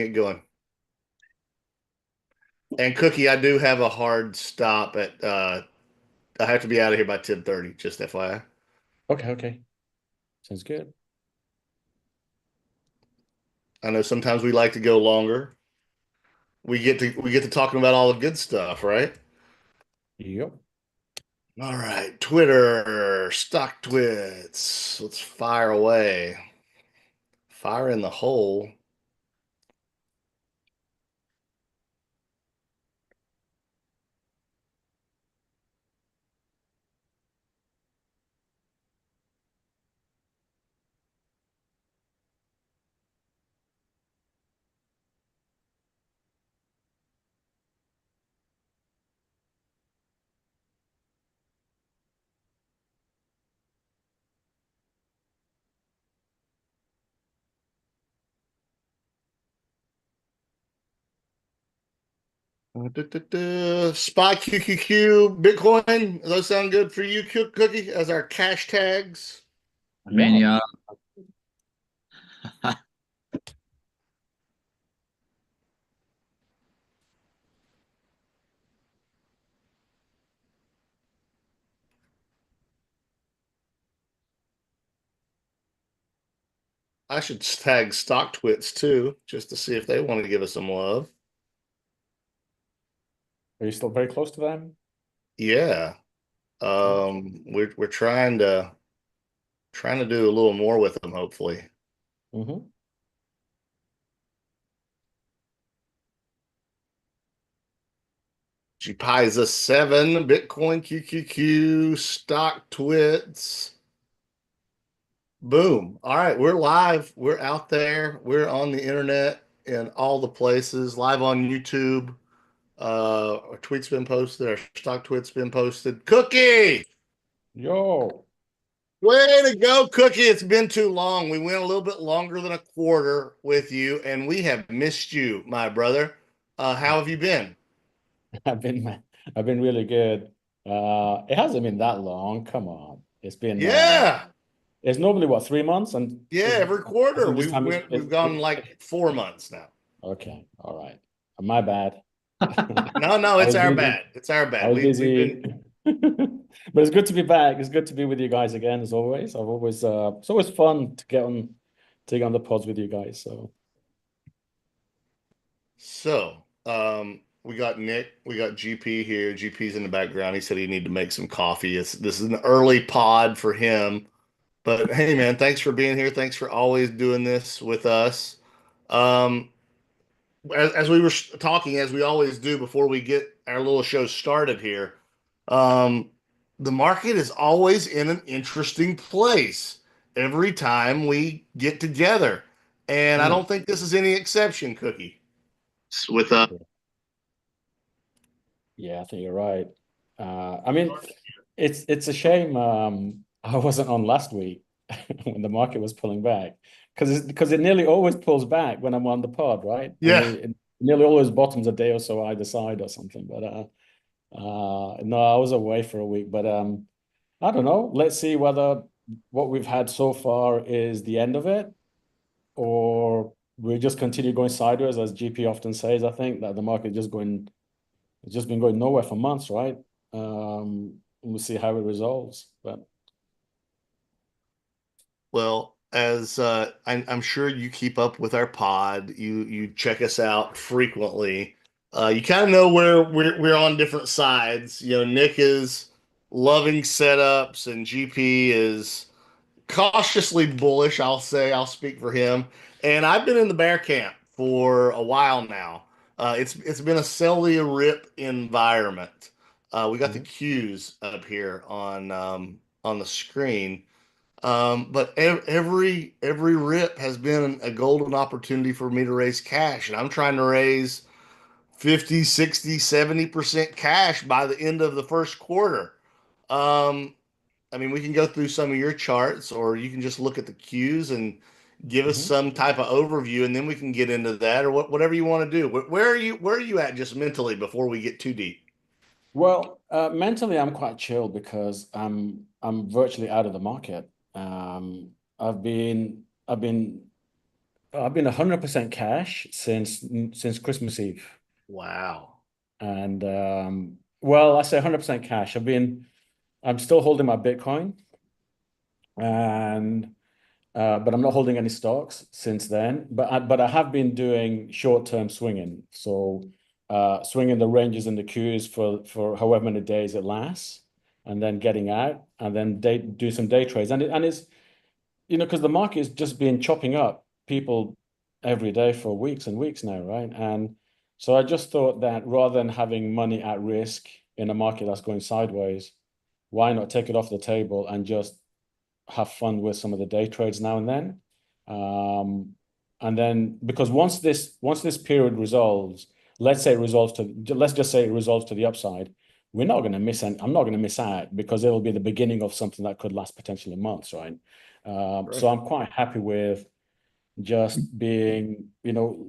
Get going. And Cookie, I do have a hard stop at I have to be out of here by 10:30, just FYI. Okay. Sounds good. I know sometimes we like to go longer. We get to talking about all the good stuff, right? Yep. All right, Twitter, stock twits. Let's fire away. Fire in the hole. Spy QQQ Bitcoin. Those sound good for you, Cookie, as our cash tags. I mean, yeah, I should tag stock twits too, just to see if they want to give us some love. Are you still very close to them? Yeah. We're trying to do a little more with them, hopefully. Mm-hmm. GPISA 7, Bitcoin QQQ, stock twits. Boom. All right, we're live. We're out there. We're on the internet in all the places, live on YouTube. Our tweet's been posted, our stock tweet's been posted. Cookie! Yo. Way to go, Cookie. It's been too long. We went a little bit longer than a quarter with you, and we have missed you, my brother. How have you been? I've been I've been really good. It hasn't been that long. Come on. It's been Yeah. it's normally what, 3 months? And Yeah, is every I quarter. think this time is We've gone like 4 months now. okay. All right. My bad. No, no, I it's was our busy. bad. It's our I bad. was We've busy. been But it's good to be back. It's good to be with you guys again, as always. I've always it's always fun to get on the pods with you guys. So so we got Nick, we got GP here. GP's in the background. He said he needed to make some coffee. This is an early pod for him. But hey man, thanks for being here. Thanks for always doing this with us. Um as we were talking, as we always do before we get our little show started here, um, the market is always in an interesting place every time we get together. And I mm, don't think this is any exception, Cookie. With yeah, I think you're right. I mean, it's a shame I wasn't on last week when the market was pulling back because it nearly always pulls back when I'm on the pod, right? I Yeah. mean, it nearly always bottoms a day or so either side or something. But no, I was away for a week, but I don't know. Let's see whether what we've had so far is the end of it, or we just continue going sideways, as GP often says. I think that the market just going, it's just been going nowhere for months, right? We'll see how it resolves. But Well, as I'm sure you keep up with our pod, you check us out frequently. You kind of know where we're on different sides. You know, Nick is loving setups, and GP is cautiously bullish. I'll say I'll speak for him, and I've been in the bear camp for a while now. It's been a sell the rip environment. We got the mhm, cues up here on the screen. But every rip has been a golden opportunity for me to raise cash. And I'm trying to raise 50, 60, 70% cash by the end of the first quarter. Um, I mean, we can go through some of your charts, or you can just look at the cues and give us mhm. some type of overview, and then we can get into that, or whatever you want to do. Where are you at just mentally before we get too deep? Well, mentally, I'm quite chill because I'm virtually out of the market. I've been I've been 100% cash since Christmas Eve. Wow. And well, I say 100% cash. I'm still holding my Bitcoin, and but I'm not holding any stocks since then. But I have been doing short-term swinging. So swinging the ranges and the Qs for however many days it lasts, and then getting out, and then do some day trades. And it's, because the market is just been chopping up people every day for weeks and weeks now, right? And so I just thought that rather than having money at risk in a market that's going sideways, why not take it off the table and just have fun with some of the day trades now and then? And then because once this period resolves, let's just say it resolves to the upside, we're not going to miss any, I'm not going to miss out because it'll be the beginning of something that could last potentially months, right? So Right. I'm quite happy with just being,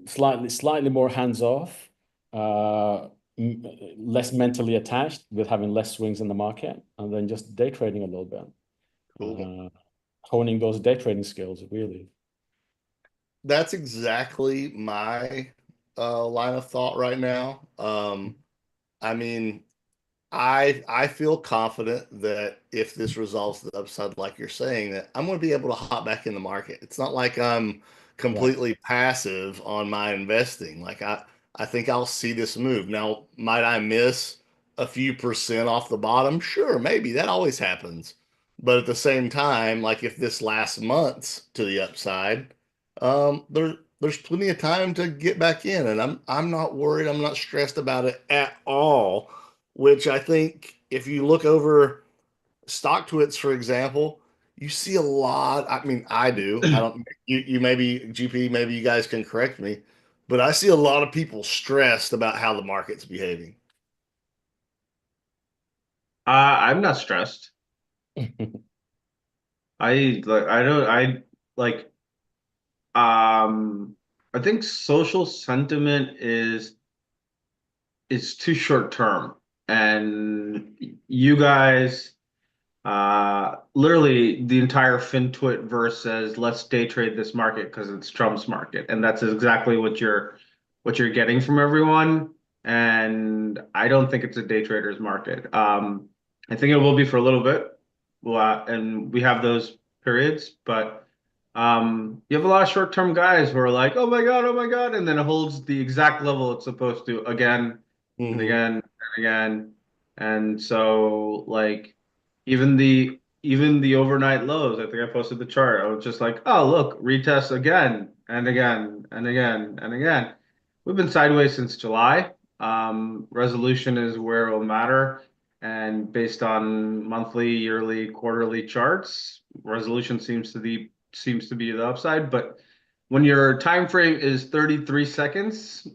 slightly more hands off, less mentally attached with having less swings in the market, and then just day trading a little bit, Cool. uh, honing those day trading skills, really. That's exactly my line of thought right now. I mean, I feel confident that if this resolves to the upside, like you're saying, that I'm going to be able to hop back in the market. It's not like I'm Right. completely passive on my investing. Like I think I'll see this move. Now, might I miss a few percent off the bottom? Sure, maybe that always happens. But at the same time, like if this lasts months to the upside, there's plenty of time to get back in, and I'm not worried. I'm not stressed about it at all, which I think if you look over stock twits, for example, you see a lot. I mean, I do. I don't, you maybe GP, maybe you guys can correct me, but I see a lot of people stressed about how the market's behaving. I'm not stressed. I don't like um I think social sentiment is too short term. And you guys literally the entire FinTwit verse says let's day trade this market because it's Trump's market. And that's exactly what you're getting from everyone. And I don't think it's a day trader's market. I think it will be for a little bit. Well, and we have those periods, but you have a lot of short-term guys who are like, oh my God, and then it holds the exact level it's supposed to again and Hmm. again and again. And so like even the overnight lows, I think I posted the chart. I was just like, oh look, retest again and again and again and again. We've been sideways since July. Resolution is where it will matter. And based on monthly, yearly, quarterly charts, resolution seems to be the upside. But when your time frame is 33 seconds,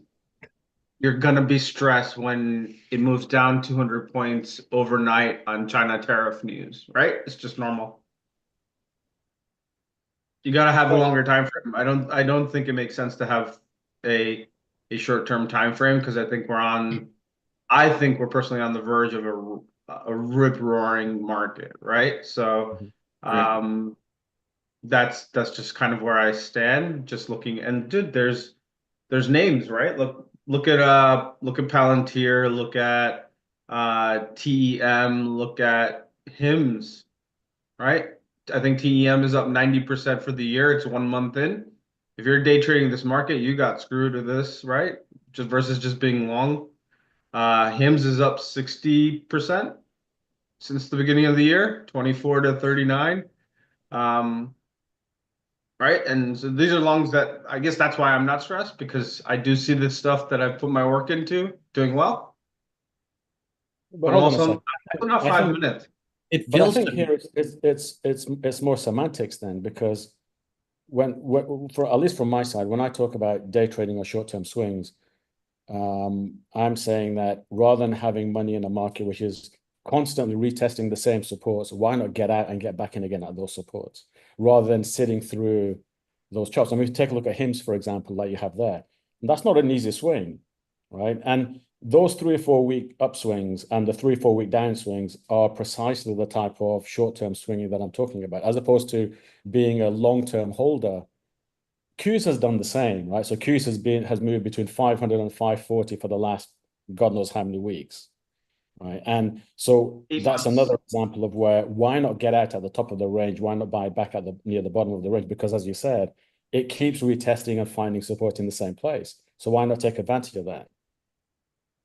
you're gonna be stressed when it moves down 200 points overnight on China tariff news, right? It's just normal. You gotta have a Right. longer time frame. I don't think it makes sense to have a a short-term time frame because I think we're personally on the verge of a rip-roaring market, right? So Mhm. Yeah. um that's just kind of where I stand, just looking. And dude, there's names, right? Look at Palantir, look at TEM, look at HIMS, right? I think TEM is up 90% for the year. It's 1 month in. If you're day trading this market, you got screwed with this, right? Just versus just being long. HIMS is up 60% since the beginning of the year, 24 to 39. Um, right? And so these are longs that I guess that's why I'm not stressed because I do see the stuff that I've put my work into doing well, But but I'm hold on a also second. not I five think, minutes. It but I feels think to me. here it's more semantics then, because for at least from my side, when I talk about day trading or short-term swings, I'm saying that rather than having money in a market which is constantly retesting the same supports, why not get out and get back in again at those supports rather than sitting through those chops? I mean, if you take a look at HIMS, for example, like you have there, that's not an easy swing, right? And those 3 or 4 week upswings and the 3 or 4 week downswings are precisely the type of short-term swinging that I'm talking about, as opposed to being a long-term holder Qs has done the same, right? So Qs has moved between 500 and 540 for the last God knows how many weeks, right? And so 8 that's months. another example of where why not get out at the top of the range? Why not buy back at the near the bottom of the range? Because as you said, it keeps retesting and finding support in the same place. So why not take advantage of that?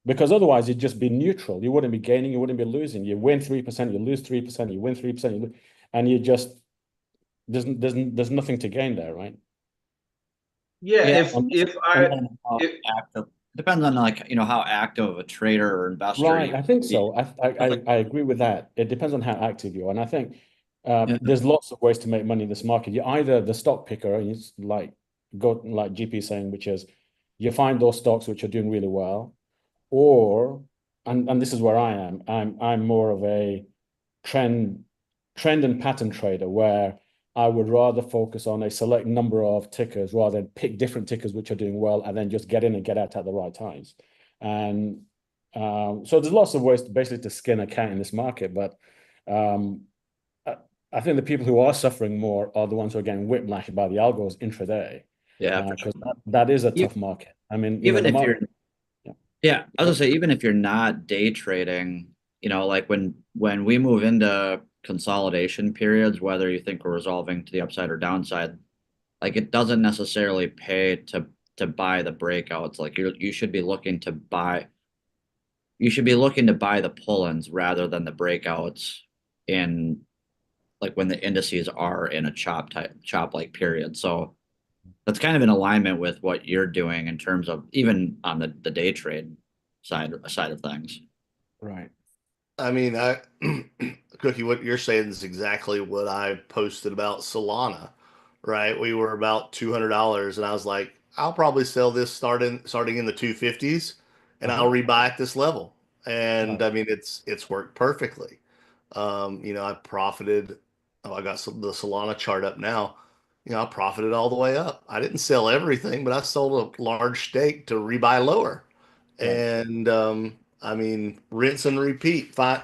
Because otherwise you'd just be neutral. You wouldn't be gaining, you wouldn't be losing. You win 3%, you lose 3%, you win 3%, and you just there's nothing to gain there, right? Yeah, Yeah, if depends I on how if active. Depends on like how active of a trader or investor Right, you I think be. so. I agree with that. It depends on how active you are, and I think Yeah, there's lots of ways to make money in this market. You're either the stock picker, and you like go like GP saying, which is you find those stocks which are doing really well, or and this is where I am. I'm more of a trend and pattern trader where I would rather focus on a select number of tickers rather than pick different tickers which are doing well and then just get in and get out at the right times. And so there's lots of ways to basically to skin a cat in this market, but um, I, I think the people who are suffering more are the ones who are getting whiplashed by the algos intraday, yeah, for because sure. that is a E- tough market. I mean, Even the if market. you're, yeah, I was gonna say, even if you're not day trading, like when we move into consolidation periods, whether you think we're resolving to the upside or downside, like it doesn't necessarily pay to buy the breakouts. Like you should be looking to buy the pull-ins rather than the breakouts in like when the indices are in a chop like period. So that's kind of in alignment with what you're doing in terms of even on the day trade side of things. Right. I mean, Cookie, what you're saying is exactly what I posted about Solana, right? We were about $200, and I was like, I'll probably sell this starting in the 250s, and Uh-huh. I'll rebuy at this level. And Right. I mean, it's worked perfectly. I profited. Oh, I got the Solana chart up now. I profited all the way up. I didn't sell everything, but I sold a large stake to rebuy lower. Right. And I mean, rinse and repeat. Fine.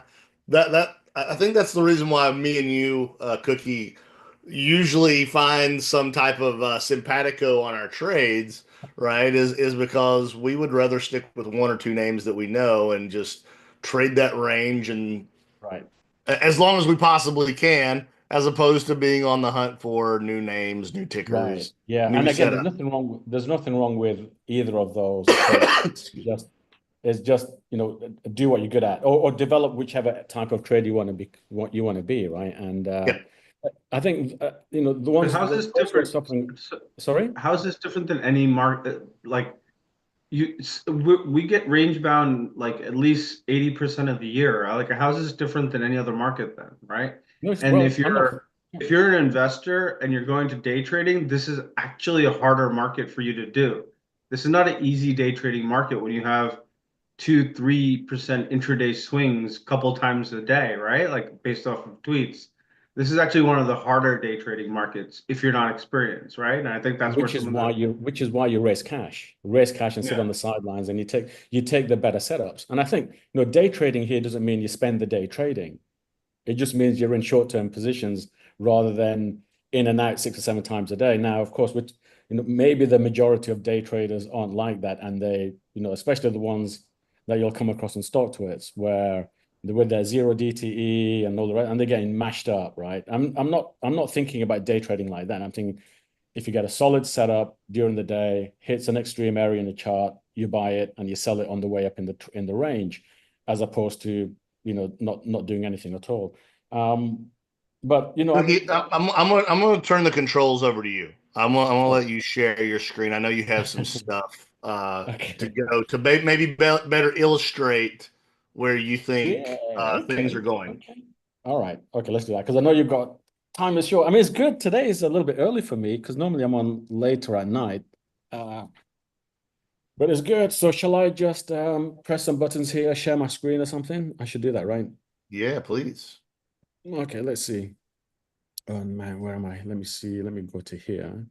I think that's the reason why me and you, Cookie, usually find some type of simpatico on our trades, right? Is because we would rather stick with one or two names that we know and just trade that range and Right. as long as we possibly can, as opposed to being on the hunt for new names, new Right. tickers, Yeah. new And again, setup. there's nothing wrong with either of those approaches. Just it's just, do what you're good at, or develop whichever type of trade you want to be, what you want to be, right? And Yeah. I think but how's the this ones who are different? suffering. So, Sorry? how's this different than any market? Like we get range bound like at least 80% of the year. Like how's this different than any other market then, right? No, And well, I'm not. if you're an investor and you're going to day trading, this is actually a harder market for you to do. This is not an easy day trading market when you have 2-3% intraday swings a couple times a day, right? Like based off of tweets. This is actually one of the harder day trading markets if you're not experienced, right? And I think that's where some of the Which is why you raise cash and sit yeah. on the sidelines, and you take the better setups. And I think day trading here doesn't mean you spend the day trading. It just means you're in short-term positions rather than in and out 6 or 7 times a day. Now, of course, with maybe the majority of day traders aren't like that, and they, especially the ones that you'll come across in stock tweets where with their zero DTE and all the rest, and they're getting mashed up, right? I'm not thinking about day trading like that. I'm thinking if you get a solid setup during the day, hits an extreme area in the chart, you buy it and you sell it on the way up in the range, as opposed to not doing anything at all. But I Cookie, mean, I'm gonna turn the controls over to you. I'm gonna let oh, you share your screen. I know you have some stuff to okay, go to better illustrate where you yeah, think things are okay, going. okay, all right, okay, let's do that because I know you've got time is short. I mean, it's good today is a little bit early for me because normally I'm on later at night. Uh, but it's good. So shall I just press some buttons here, share my screen or something? I should do that, right? Yeah, please. Okay, let's see. Oh man, where am I? Let me see. Let me go to here.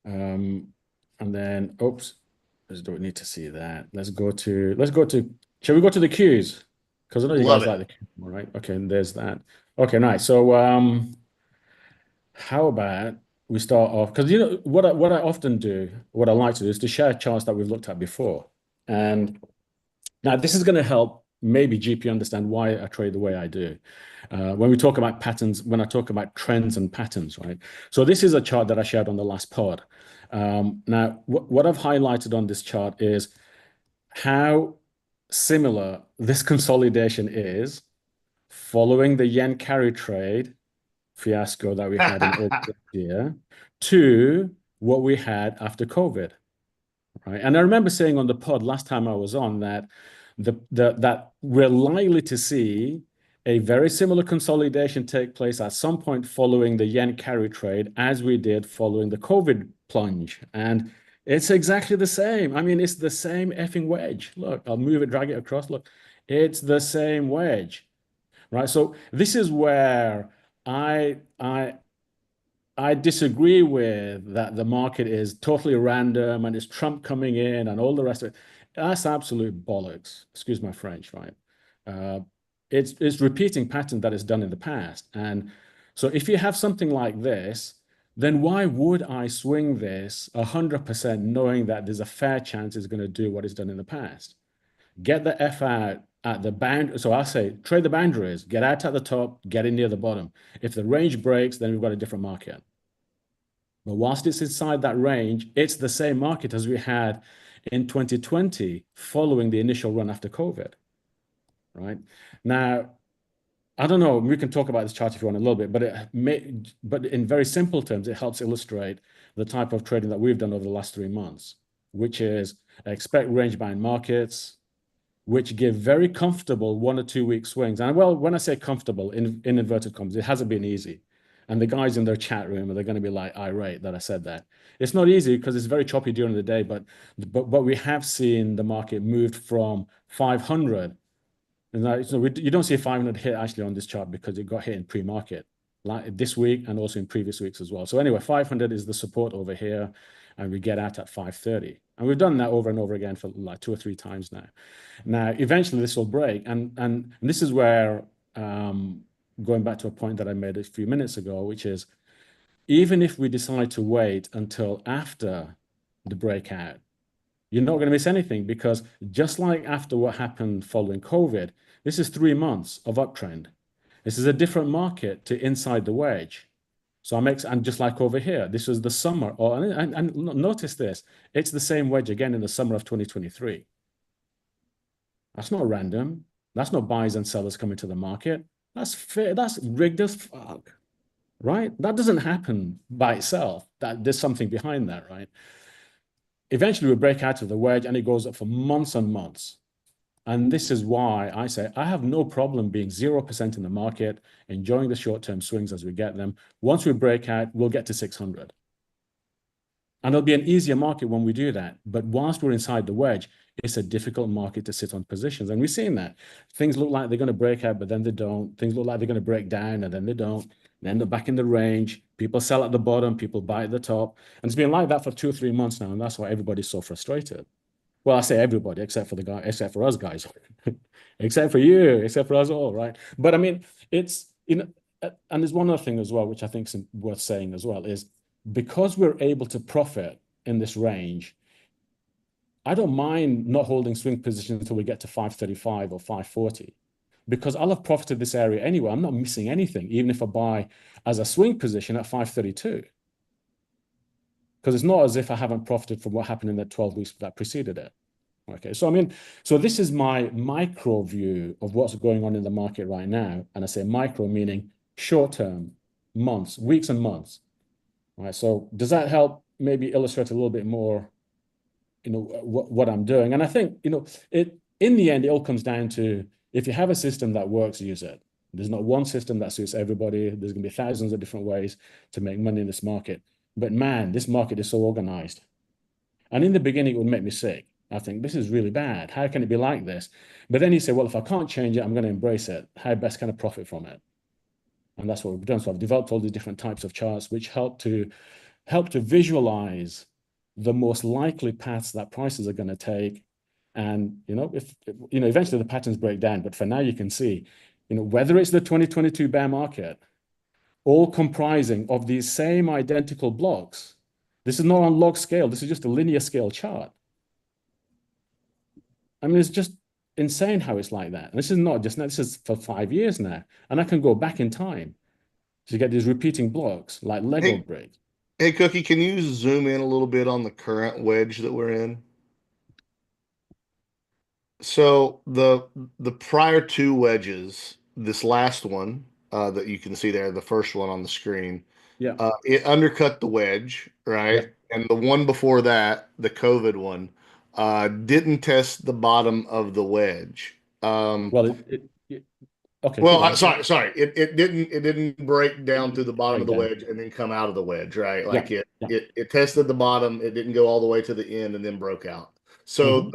And then, oops, just don't need to see that. Shall we go to the Qs? Because I know you Love guys it. like the Q, right? Okay, and there's that. Okay, nice. So, how about we start off, because you know what I often do, what I like to do is to share charts that we've looked at before. And now this is going to help maybe GP understand why I trade the way I do. When we talk about patterns, when I talk about trends and patterns, right? So this is a chart that I shared on the last pod. Now, what I've highlighted on this chart is how similar this consolidation is following the yen carry trade fiasco that we had in August last year to what we had after COVID, right? And I remember saying on the pod last time I was on that that we're likely to see a very similar consolidation take place at some point following the yen carry trade as we did following the COVID plunge. And it's exactly the same. I mean, it's the same effing wedge. Look, I'll move it, drag it across. Look, it's the same wedge, right? So this is where I disagree with that the market is totally random and it's Trump coming in and all the rest of it. That's absolute bollocks. Excuse my French, right? Uh, it's repeating pattern that is done in the past. And so if you have something like this, then why would I swing this 100% knowing that there's a fair chance it's going to do what it's done in the past? Get the F out at the band. So I say trade the boundaries, get out at the top, get in near the bottom. If the range breaks, then we've got a different market. But whilst it's inside that range, it's the same market as we had in 2020 following the initial run after COVID, right? Now, I don't know, we can talk about this chart if you want a little bit, but in very simple terms, it helps illustrate the type of trading that we've done over the last 3 months, which is expect range-bound markets, which give very comfortable 1 or 2 week swings. And well, when I say comfortable, in inverted commas, it hasn't been easy. And the guys in their chat room, they're going to be like irate that I said that. It's not easy because it's very choppy during the day, but we have seen the market moved from 500. And that, so you don't see a 500 hit actually on this chart because it got hit in pre-market like this week and also in previous weeks as well. So anyway, 500 is the support over here, and we get out at 530. And we've done that over and over again for like 2 or 3 times now. Now, eventually this will break. And this is where, going back to a point that I made a few minutes ago, which is even if we decide to wait until after the breakout, you're not going to miss anything because just like after what happened following COVID, this is 3 months of uptrend. This is a different market to inside the wedge. So and just like over here, this was the summer, and notice this, it's the same wedge again in the summer of 2023. That's not random. That's not buyers and sellers coming to the market. That's fair. That's rigged as fuck, right? That doesn't happen by itself. There's something behind that, right? Eventually we break out of the wedge and it goes up for months and months. And this is why I say I have no problem being 0% in the market, enjoying the short-term swings as we get them. Once we break out, we'll get to 600. And it'll be an easier market when we do that. But whilst we're inside the wedge, it's a difficult market to sit on positions. And we've seen that. Things look like they're going to break out, but then they don't. Things look like they're going to break down, and then they don't. They end up back in the range. People sell at the bottom, people buy at the top. And it's been like that for 2 or 3 months now. And that's why everybody's so frustrated. Well, I say everybody, except for us guys, except for you, except for us all, right? But I mean, it's, and there's one other thing as well, which I think is worth saying as well, is because we're able to profit in this range, I don't mind not holding swing positions until we get to 535 or 540, because I'll have profited this area anyway. I'm not missing anything, even if I buy as a swing position at 532. Because it's not as if I haven't profited from what happened in the 12 weeks that preceded it. Okay, so I mean, so this is my micro view of what's going on in the market right now. And I say micro meaning short term, months, weeks and months. All right, so does that help maybe illustrate a little bit more, what I'm doing? And I think, in the end, it all comes down to if you have a system that works, use it. There's not one system that suits everybody. There's going to be thousands of different ways to make money in this market. But man, this market is so organized. And in the beginning, it would make me sick. I think this is really bad. How can it be like this? But then you say, well, if I can't change it, I'm going to embrace it. How best can I profit from it? And that's what we've done. So I've developed all these different types of charts, which help to visualize the most likely paths that prices are going to take. And, if eventually the patterns break down, but for now you can see, whether it's the 2022 bear market all comprising of these same identical blocks. This is not on log scale. This is just a linear scale chart. I mean, it's just insane how it's like that. And this is not just now, this is for 5 years now. And I can go back in time to get these repeating blocks like Lego Hey, bricks. hey, Cookie, can you zoom in a little bit on the current wedge that we're in? So the prior two wedges, this last one that you can see there, the first one on the screen, Yeah. it undercut the wedge, Yeah. right? And the one before that, the COVID one, didn't test the bottom of the wedge. Well, okay, keep Well, going. sorry. It didn't break down through the bottom of Break the down. wedge and then come out of the wedge, right? Yeah. Like it Yeah. it it tested the bottom, it didn't go all the way to the end and then broke out. So Mhm.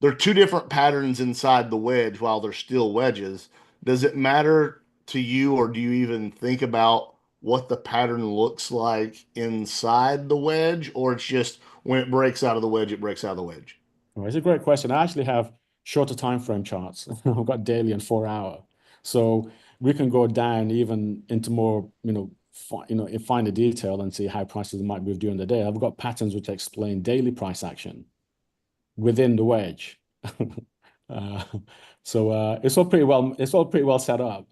there are two different patterns inside the wedge while they're still wedges. Does it matter to you, or do you even think about what the pattern looks like inside the wedge, or it's just when it breaks out of the wedge, it breaks out of the wedge? Well, it's a great question. I actually have shorter time frame charts. I've got daily and 4 hour. So we can go down even into more, finer detail and see how prices might move during the day. I've got patterns which explain daily price action within the wedge. Uh, it's all pretty well set up.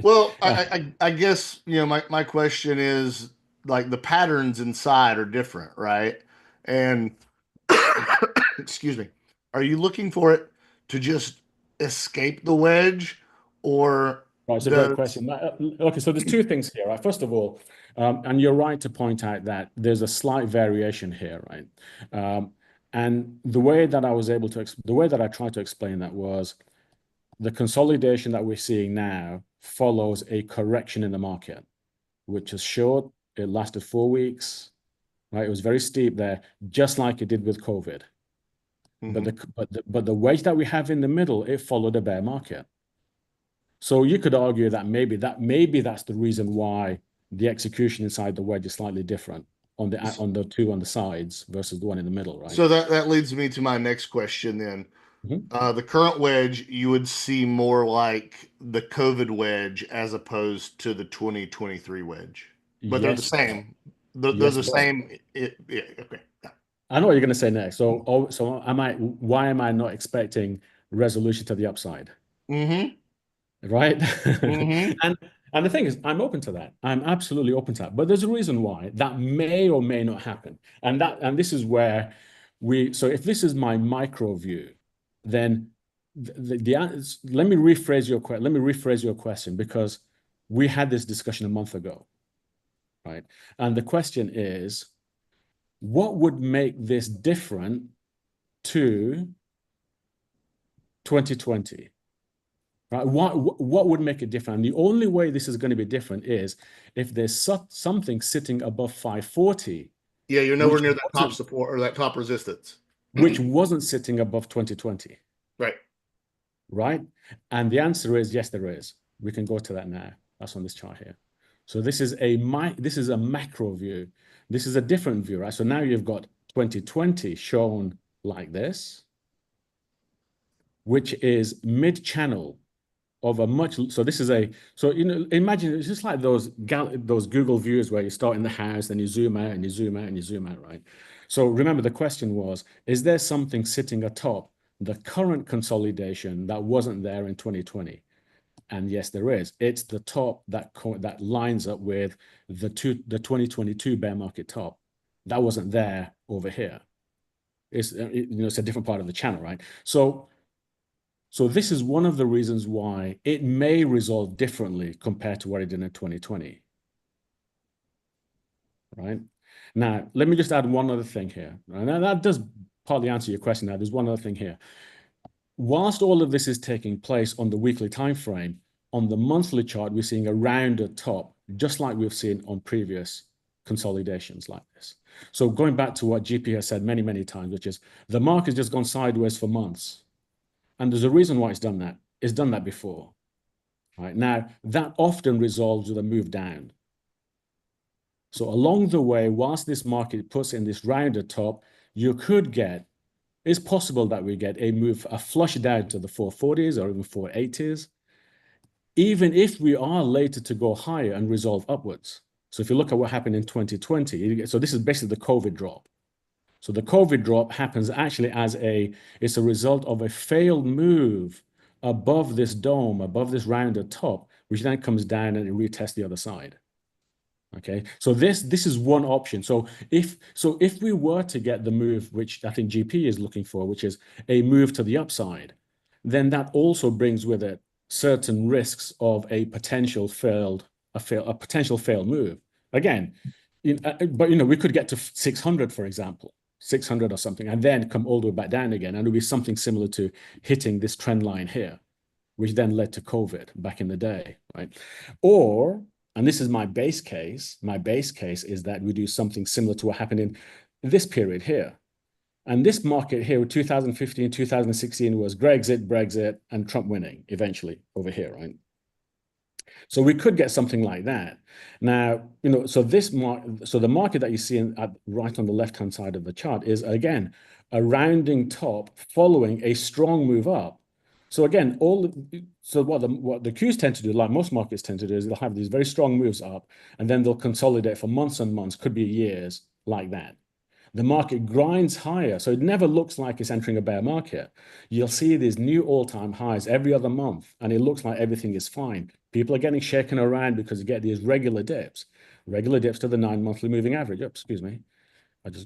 Well, Uh, I guess, my question is like the patterns inside are different, right? And excuse me, are you looking for it to just escape the wedge, or Right, it's a great does question. Okay, so there's two things here, right? First of all, and you're right to point out that there's a slight variation here, right? And the way that the way that I tried to explain that was the consolidation that we're seeing now follows a correction in the market, which is short. It lasted 4 weeks, right? It was very steep there, just like it did with COVID. But Mhm. the wedge that we have in the middle, it followed a bear market. So you could argue that maybe that's the reason why the execution inside the wedge is slightly different on the two on the sides versus the one in the middle, right? So that leads me to my next question then. Mhm. The current wedge, you would see more like the COVID wedge as opposed to the 2023 wedge, but they're the Yes, same. They're yes, the but same. Yeah, okay. I know what you're going to say next. So why am I not expecting resolution to the upside? Mm-hmm. Right? Mm-hmm. And and the thing is, I'm open to that. I'm absolutely open to that. But there's a reason why that may or may not happen. And this is where so if this is my micro view, then let me rephrase your question, because we had this discussion a month ago, right? And the question is, what would make this different to 2020? Right? What would make it different? And the only way this is going to be different is if there's something sitting above 540, Yeah, you're nowhere which near that top wasn't support or that top resistance. which wasn't sitting above 2020, Right. right? And the answer is yes, there is. We can go to that now. That's on this chart here. So this is a macro view. This is a different view, right? So now you've got 2020 shown like this, which is mid-channel of a so this is imagine it's just like those Google views where you start in the house, then you zoom out and you zoom out and you zoom out, right? So remember, the question was, is there something sitting atop the current consolidation that wasn't there in 2020? And yes, there is. It's the top that lines up with the 2022 bear market top that wasn't there over here. It's a different part of the channel, right? So this is one of the reasons why it may resolve differently compared to what it did in 2020, right? Now, let me just add one other thing here. Right? Now, that does partly answer your question. Now, there's one other thing here. Whilst all of this is taking place on the weekly time frame, on the monthly chart, we're seeing a rounded top, just like we've seen on previous consolidations like this. So going back to what GP has said many, many times, which is the market's just gone sideways for months. And there's a reason why it's done that. It's done that before. Right? Now, that often resolves with a move down. So along the way, whilst this market puts in this rounded top, it's possible that we get a flush down to the 440s or even 480s. even if we are later to go higher and resolve upwards. So if you look at what happened in 2020, so this is basically the COVID drop. So the COVID drop happens actually it's a result of a failed move above this dome, above this rounded top, which then comes down and it retests the other side. Okay, so this is one option. So if we were to get the move, which I think GP is looking for, which is a move to the upside, then that also brings with it certain risks of a potential failed move. Again, but we could get to 600, for example, 600 or something, and then come all the way back down again, and it'll be something similar to hitting this trend line here, which then led to COVID back in the day, right? Or, and this is my base case is that we do something similar to what happened in this period here. And this market here, 2015, 2016 was Brexit, and Trump winning eventually over here, right? So we could get something like that. Now, so the market that you see right on the left-hand side of the chart is, again, a rounding top following a strong move up. So again, what the Qs tend to do, like most markets tend to do, is they'll have these very strong moves up, and then they'll consolidate for months and months, could be years, like that. The market grinds higher, so it never looks like it's entering a bear market. You'll see these new all-time highs every other month, and it looks like everything is fine. People are getting shaken around because you get these regular dips to the 9 monthly moving average. Oops, excuse me.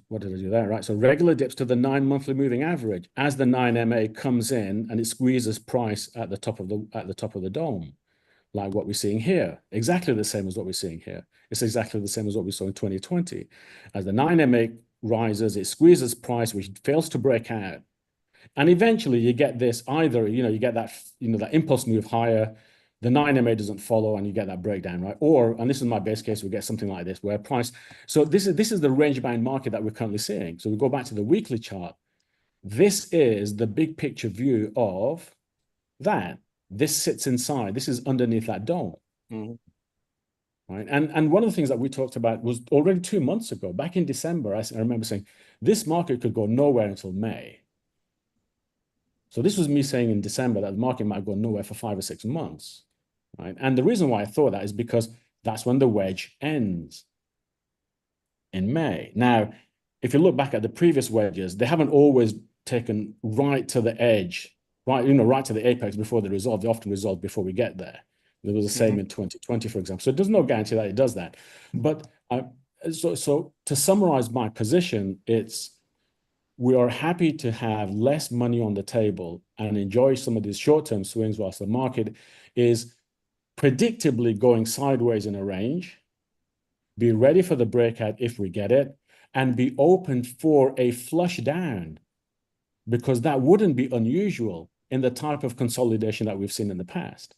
What did I do there? Right. So regular dips to the 9 monthly moving average as the 9MA comes in and it squeezes price at the top of the dome, like what we're seeing here. Exactly the same as what we're seeing here. It's exactly the same as what we saw in 2020. As the 9MA rises, it squeezes price, which fails to break out. And eventually you get this either, you get that, that impulse move higher, the 9MA doesn't follow, and you get that breakdown, right? Or, and this is my base case, we get something like this, where price, so this is the range-bound market that we're currently seeing. So we go back to the weekly chart. This is the big picture view of that. This sits inside, this is underneath that dome. Mm-hmm. Right? And one of the things that we talked about was already 2 months ago, back in December, I remember saying, this market could go nowhere until May. So this was me saying in December that the market might go nowhere for 5 or 6 months, right? And the reason why I thought that is because that's when the wedge ends in May. Now, if you look back at the previous wedges, they haven't always taken right to the edge, right to the apex before they resolve. They often resolve before we get there. It was the same in 2020, for example. So there's no guarantee that it does that. But so to summarize my position, we are happy to have less money on the table and enjoy some of these short-term swings whilst the market is predictably going sideways in a range. Be ready for the breakout if we get it, and be open for a flush down, because that wouldn't be unusual in the type of consolidation that we've seen in the past.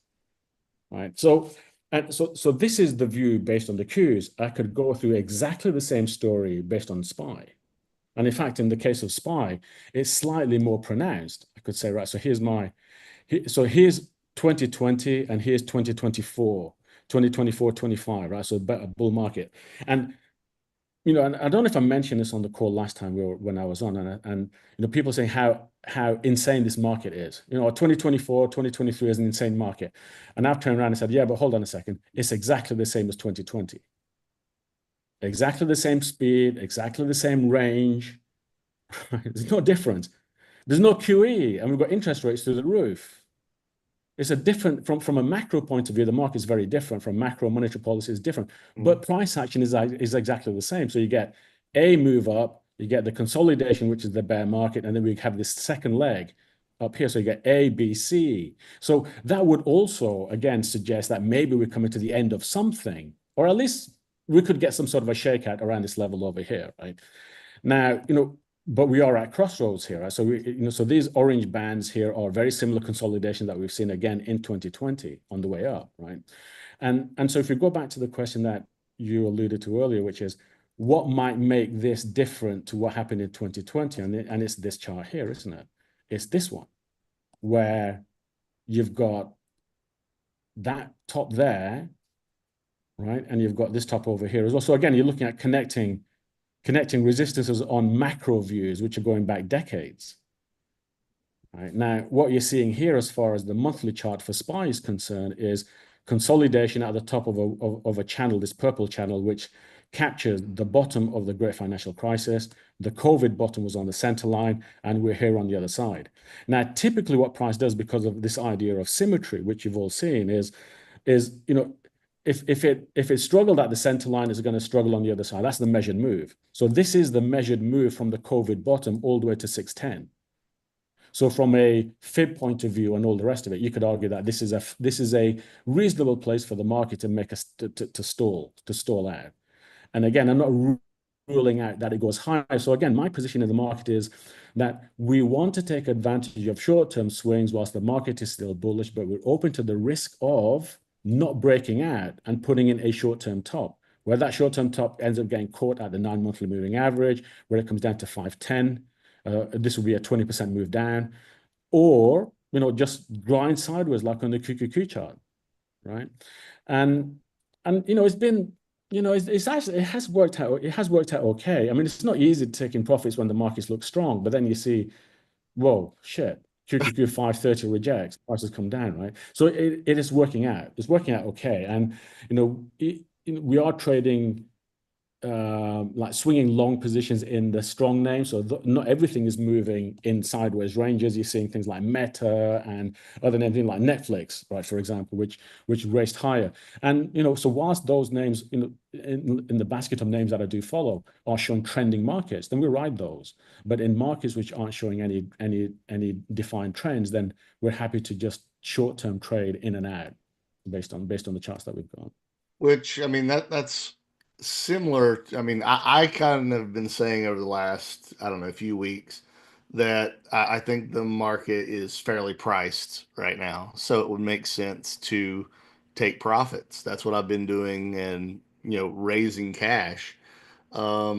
Right. So this is the view based on the Qs. I could go through exactly the same story based on SPY. And in fact, in the case of SPY, it's slightly more pronounced. I could say, right, so here's 2020 and here's 2024, 25, right? So a bull market. And, and I don't know if I mentioned this on the call last time when I was on, and people saying how insane this market is. 2024, 2023 is an insane market. And I've turned around and said, yeah, but hold on a second. It's exactly the same as 2020. Exactly the same speed, exactly the same range. There's no difference. There's no QE, and we've got interest rates through the roof. It's a different, from a macro point of view, the market is very different. From macro monetary policy is different, but price action is exactly the same. So you get a move up, you get the consolidation, which is the bear market, and then we have this second leg up here. So you get A, B, C. So that would also, again, suggest that maybe we're coming to the end of something, or at least we could get some sort of a shakeout around this level over here, right? Now, but we are at crossroads here, right? So so these orange bands here are very similar consolidation that we've seen again in 2020 on the way up, right? And so if you go back to the question that you alluded to earlier, which is what might make this different to what happened in 2020, and it's this chart here, isn't it? It's this one, where you've got that top there, right? And you've got this top over here as well. So again, you're looking at connecting resistances on macro views, which are going back decades. Right? Now, what you're seeing here as far as the monthly chart for SPY is concerned is consolidation at the top of a channel, this purple channel, which captures the bottom of the great financial crisis. The COVID bottom was on the center line, and we're here on the other side. Now, typically what price does, because of this idea of symmetry, which you've all seen, is if it struggled at the center line, it's going to struggle on the other side. That's the measured move. So this is the measured move from the COVID bottom all the way to 610. So from a fib point of view and all the rest of it, you could argue that this is a reasonable place for the market to make to stall out. And again, I'm not ruling out that it goes higher. So again, my position in the market is that we want to take advantage of short-term swings whilst the market is still bullish, but we're open to the risk of not breaking out and putting in a short-term top, where that short-term top ends up getting caught at the 9-monthly moving average, where it comes down to 510. This will be a 20% move down, or just grind sideways like on the QQQ chart, right? And it's been it's actually it has worked out okay. I mean, it's not easy taking profits when the markets look strong, but then you see, whoa, shit, QQQ 530 rejects, prices come down, right? So it is working out. It's working out okay, and we are trading like swinging long positions in the strong names. So not everything is moving in sideways ranges. You're seeing things like Meta and other names like Netflix, right, for example, which raced higher. And so whilst those names in the basket of names that I do follow are showing trending markets, then we ride those. But in markets which aren't showing any defined trends, then we're happy to just short-term trade in and out based on the charts that we've got. Which, I mean, that's similar. I mean, I kind of been saying over the last, I don't know, a few weeks that I think the market is fairly priced right now. So it would make sense to take profits. That's what I've been doing and, raising cash. I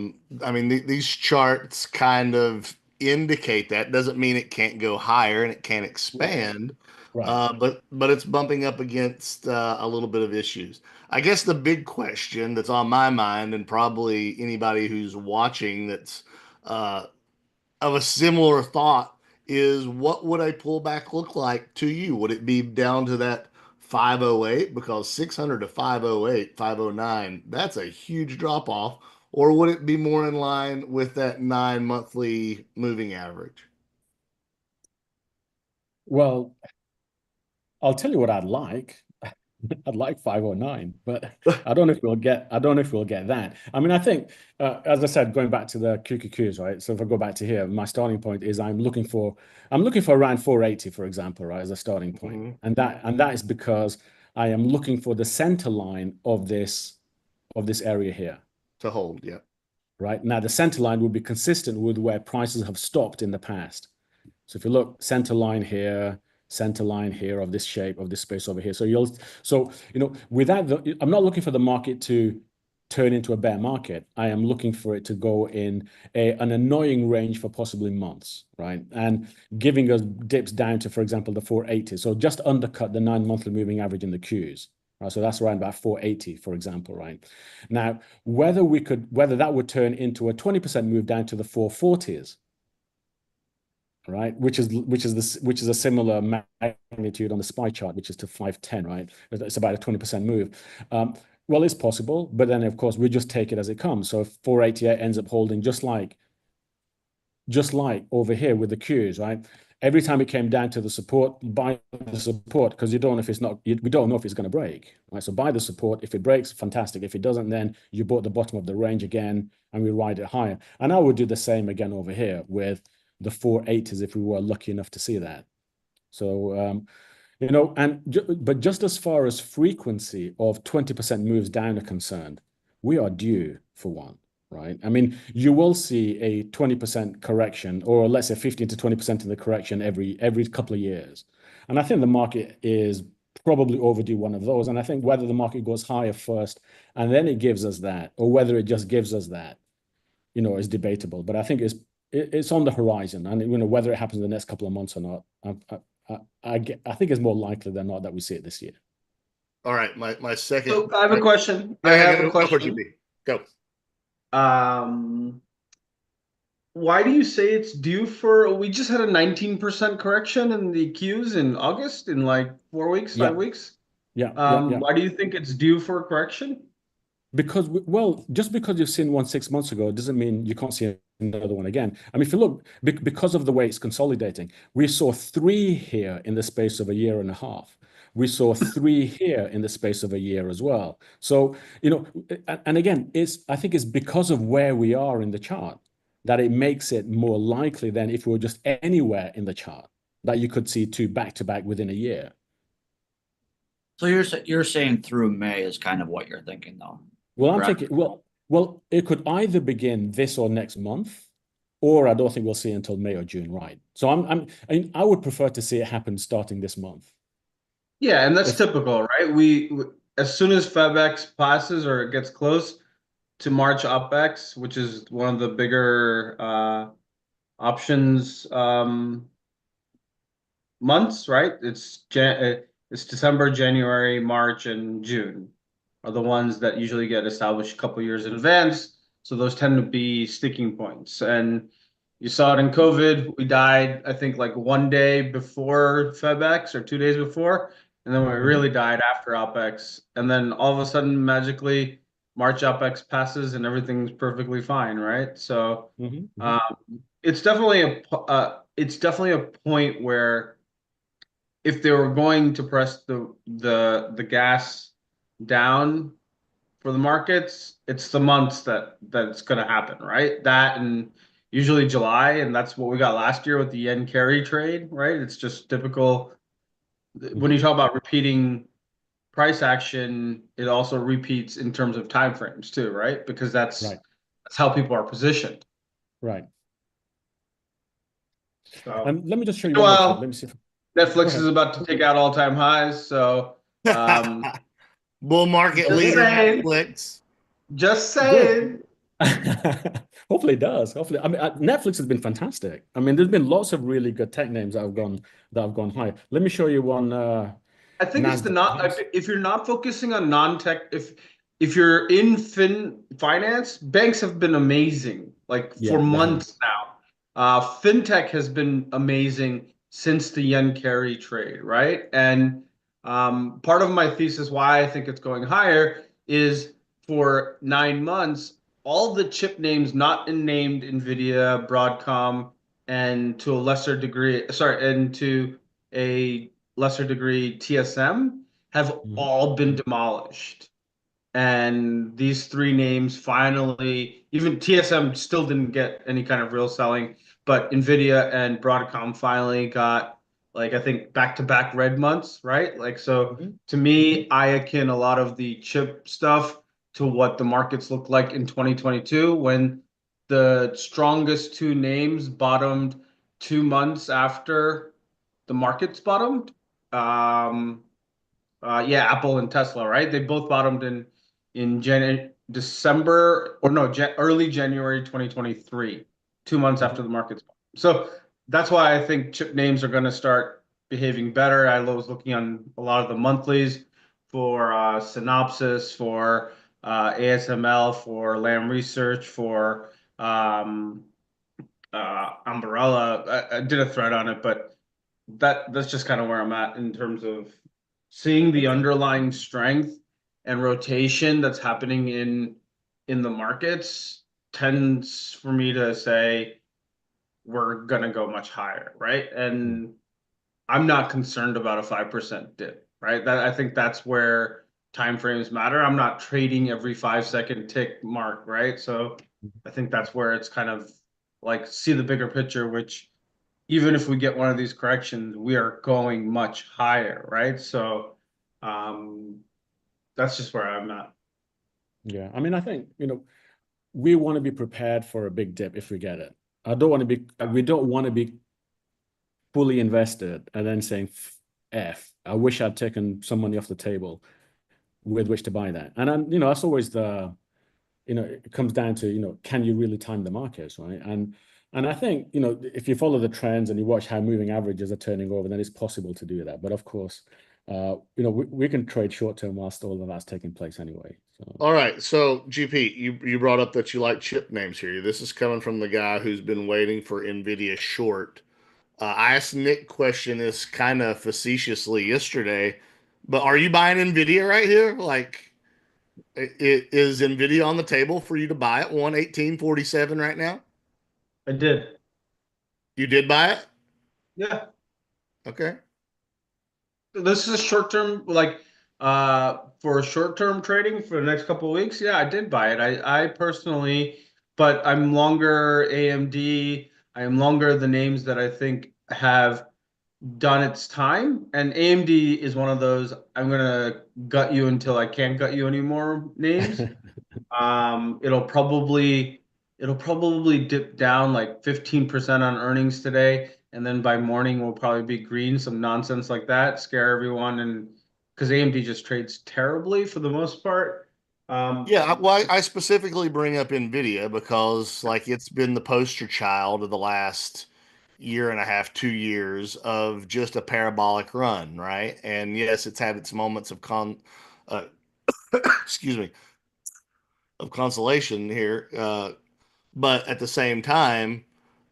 mean, these charts kind of indicate that. Doesn't mean it can't go higher and it can't expand, Right. but it's bumping up against a little bit of issues. I guess the big question that's on my mind, and probably anybody who's watching that's uh, of a similar thought, is what would a pullback look like to you? Would it be down to that 508? Because 600 to 508, 509, that's a huge drop off. Or would it be more in line with that 9-monthly moving average? Well, I'll tell you what I'd like. I'd like 509, but I don't know if we'll get that. I mean, I think, as I said, going back to the QQQs, right? So if I go back to here, my starting point is I'm looking for around 480, for example, right, as a starting point. Mm-hmm. And that is because I am looking for the center line of this area here. To hold, yeah. Right. Now the center line would be consistent with where prices have stopped in the past. So if you look, center line here of this shape of this space over here. So without I'm not looking for the market to turn into a bear market. I am looking for it to go in an annoying range for possibly months, right? And giving us dips down to, for example, the 480. So just undercut the 9-monthly moving average in the Qs. Right, so that's around about 480, for example, right? Now, whether that would turn into a 20% move down to the 440s, right? Which is a similar magnitude on the SPY chart, which is to 510, right? It's about a 20% move. Well, it's possible, but then of course we just take it as it comes. So if 488 ends up holding just like over here with the Qs, right? Every time it came down to the support, buy the support, because we don't know if it's going to break, right? So buy the support. If it breaks, fantastic. If it doesn't, then you bought the bottom of the range again, and we ride it higher. And I would do the same again over here with the 480s if we were lucky enough to see that. So, but just as far as frequency of 20% moves down are concerned, we are due for one. Right. I mean, you will see a 20% correction, or let's say 15 to 20% of the correction every couple of years. And I think the market is probably overdue one of those. And I think whether the market goes higher first and then it gives us that, or whether it just gives us that, is debatable. But I think it's on the horizon. And whether it happens in the next couple of months or not, I think it's more likely than not that we see it this year. All right, my second. So I have a question. Go. Go. why do you say it's due for? We just had a 19% correction in the Qs in August in like 4 weeks, Yeah, 5 weeks. yeah. Why do you think it's due for a correction? Because, well, just because you've seen one 6 months ago doesn't mean you can't see another one again. I mean, if you look, because of the way it's consolidating, we saw three here in the space of a year and a half. We saw three here in the space of a year as well. So, and again, I think it's because of where we are in the chart that it makes it more likely than if we were just anywhere in the chart that you could see two back to back within a year. So you're saying through May is kind of what you're thinking, though. Well, I'm Correct. thinking, well, it could either begin this or next month, or I don't think we'll see it until May or June, right? So I would prefer to see it happen starting this month. Yeah, and that's If typical, right? As soon as FebX passes or it gets close to March UpX, which is one of the bigger options months, right? It's December, January, March, and June are the ones that usually get established a couple years in advance. So those tend to be sticking points. And you saw it in COVID. We died, I think, like one day before FebX or 2 days before, and then we Mhm, really died after OpEx. And then all of a sudden, magically, March OpEx passes and everything's perfectly fine, right? So mhm, mhm. um, it's definitely a point where if they were going to press the gas down for the markets, it's the months that's going to happen, right? That and usually July, and that's what we got last year with the yen carry trade, right? It's just typical. When you Mhm. talk about repeating price action, it also repeats in terms of time frames too, right? Because Right, that's how people are positioned. right. So, Let me just show you one more clip. Let well, me see if, go Netflix is ahead. about to take out all-time highs, so um, Bull market just leader saying, Netflix. just Good. saying. Hopefully it does. Hopefully, I mean, Netflix has been fantastic. I mean, there's been lots of really good tech names that have gone high. Let me show you one I think it's the Nasdaq not comps. if you're not focusing on non-tech, if you're in finance, banks have been amazing like for Yeah, they have. months now. Fintech has been amazing since the yen carry trade, right? And part of my thesis why I think it's going higher is for 9 months, all the chip names not named NVIDIA, Broadcom, and to a lesser degree, sorry, and to a lesser degree TSM have Mhm, all been demolished. And these three names finally, even TSM still didn't get any kind of real selling, but Nvidia and Broadcom finally got like I think back-to-back red months, right? Like so mhm, to me, I akin a lot of the chip stuff to what the markets looked like in 2022 when the strongest two names bottomed 2 months after the markets bottomed. Um, yeah, Apple and Tesla, right? They both bottomed in December or no, early January 2023, 2 months after mhm, the markets. So that's why I think chip names are going to start behaving better. I was looking on a lot of the monthlies for Synopsys, for ASML, for Lam Research, for um, Umbrella. I did a thread on it, but that's just kind of where I'm at in terms of seeing the okay. underlying strength and rotation that's happening in the markets tends for me to say we're gonna go much higher, right? Mm. And I'm not concerned about a 5% dip, right? That I think that's where timeframes matter. I'm not trading every 5-second tick mark, right? So I think that's where it's kind of like see the bigger picture, which even if we get one of these corrections, we are going much higher, right? So um, that's just where I'm at. Yeah, I mean, I think, we want to be prepared for a big dip if we get it. We don't want to be fully invested and then saying, I wish I'd taken some money off the table with which to buy that. And that's always it comes down to, can you really time the markets, right? And I think, if you follow the trends and you watch how moving averages are turning over, then it's possible to do that. But of course, we can trade short term whilst all of that's taking place anyway. So All right, so GP, you brought up that you like chip names here. This is coming from the guy who's been waiting for NVIDIA short. I asked Nick question this kind of facetiously yesterday, but are you buying NVIDIA right here? Like, is NVIDIA on the table for you to buy at 118.47 right now? I did. You did buy it? Yeah. Okay. This is short term, like for short term trading for the next couple of weeks. Yeah, I did buy it. I personally, but I'm longer AMD. I am longer the names that I think have done its time. And AMD is one of those I'm gonna gut you until I can't gut you anymore names. It'll probably dip down like 15% on earnings today, and then by morning will probably be green, some nonsense like that, scare everyone, and because AMD just trades terribly for the most part. Um, Yeah, well, I specifically bring up NVIDIA because like it's been the poster child of the last year and a half, 2 years of just a parabolic run, right? And yes, it's had its moments of uh, excuse me, of consolation here, but at the same time,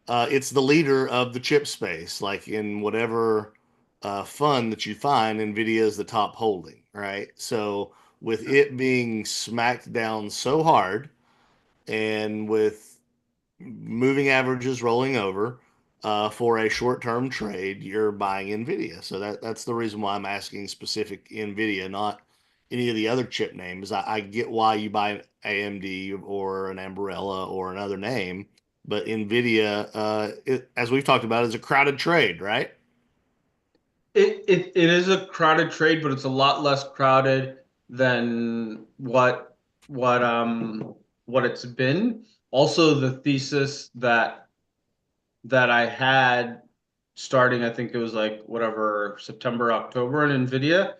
it's the leader of the chip space. Like in whatever fund that you find, NVIDIA is the top holding, right? So with it being smacked down so hard, and with moving averages rolling over for a short-term trade, you're buying Nvidia. So that's the reason why I'm asking specific Nvidia, not any of the other chip names. I get why you buy an AMD or an Ambarella or another name, but Nvidia, as we've talked about, is a crowded trade, right? it is a crowded trade, but it's a lot less crowded than what it's been. Also, the thesis that I had starting, I think it was like whatever, September, October in NVIDIA.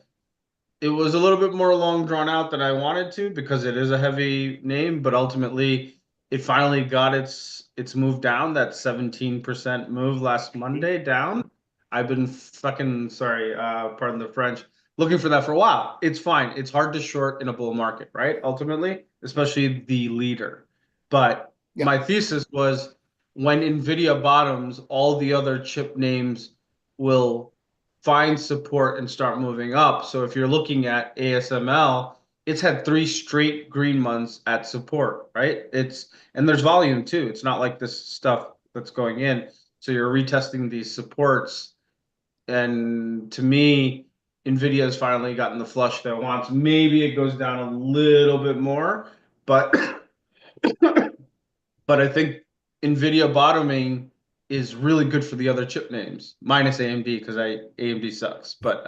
It was a little bit more long drawn out than I wanted to because it is a heavy name, but ultimately it finally got its move down, that 17% move last Monday down. I've been fucking sorry, pardon the French, looking for that for a while. It's fine. It's hard to short in a bull market, right? Ultimately, especially the leader. But Yeah. my thesis was when Nvidia bottoms, all the other chip names will find support and start moving up. So if you're looking at ASML, it's had 3 straight green months at support, right? And there's volume too. It's not like this stuff that's going in. So you're retesting these supports. And to me, Nvidia has finally gotten the flush that it wants. Maybe it goes down a little bit more, but but I think Nvidia bottoming is really good for the other chip names, minus AMD because AMD sucks. But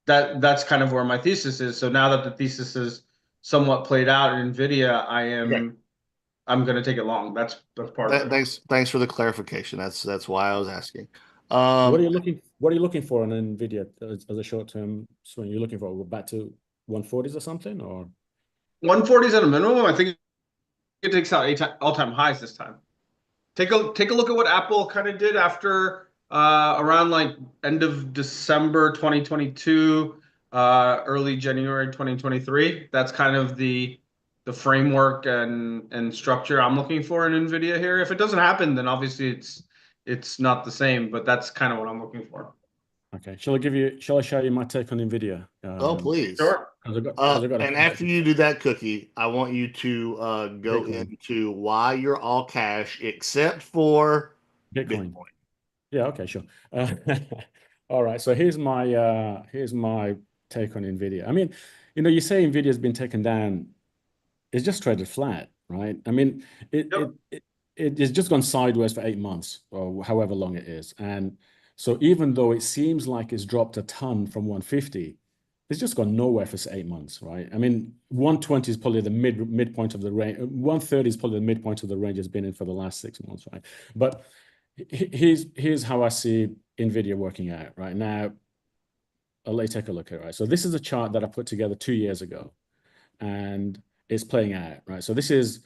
that's kind of where my thesis is. So now that the thesis is somewhat played out in Nvidia, Okay. I'm going to take it long. That's part of it. Thanks for the clarification. That's why I was asking. what are Um, you looking for on Nvidia as a short term swing? You're looking for back to 140s or something, or 140 is at a minimum. I think it takes out all-time highs this time. Take a look at what Apple kind of did after around like end of December 2022, early January 2023. That's kind of the framework and structure I'm looking for in NVIDIA here. If it doesn't happen, then obviously it's not the same, but that's kind of what I'm looking for. okay? Shall I show you my take on Nvidia? oh, please. Sure. Because I got a And few after you do that, Cookie, I want you to go Bitcoin. into why you're all cash except for Bitcoin. Bitcoin. Yeah, okay, sure. Uh, all right, so here's my take on Nvidia. I mean, you say Nvidia's been taken down. It's just traded flat, right? I mean, it Yep. it it it's just gone sideways for 8 months or however long it is. And so even though it seems like it's dropped a ton from 150, it's just gone nowhere for 8 months, right? I mean, 120 is probably the midpoint of the range. 130 is probably the midpoint of the range it's been in for the last 6 months, right? But here's how I see Nvidia working out right now. I'll let you take a look at it, right? So this is a chart that I put together 2 years ago, and it's playing out, right? So this is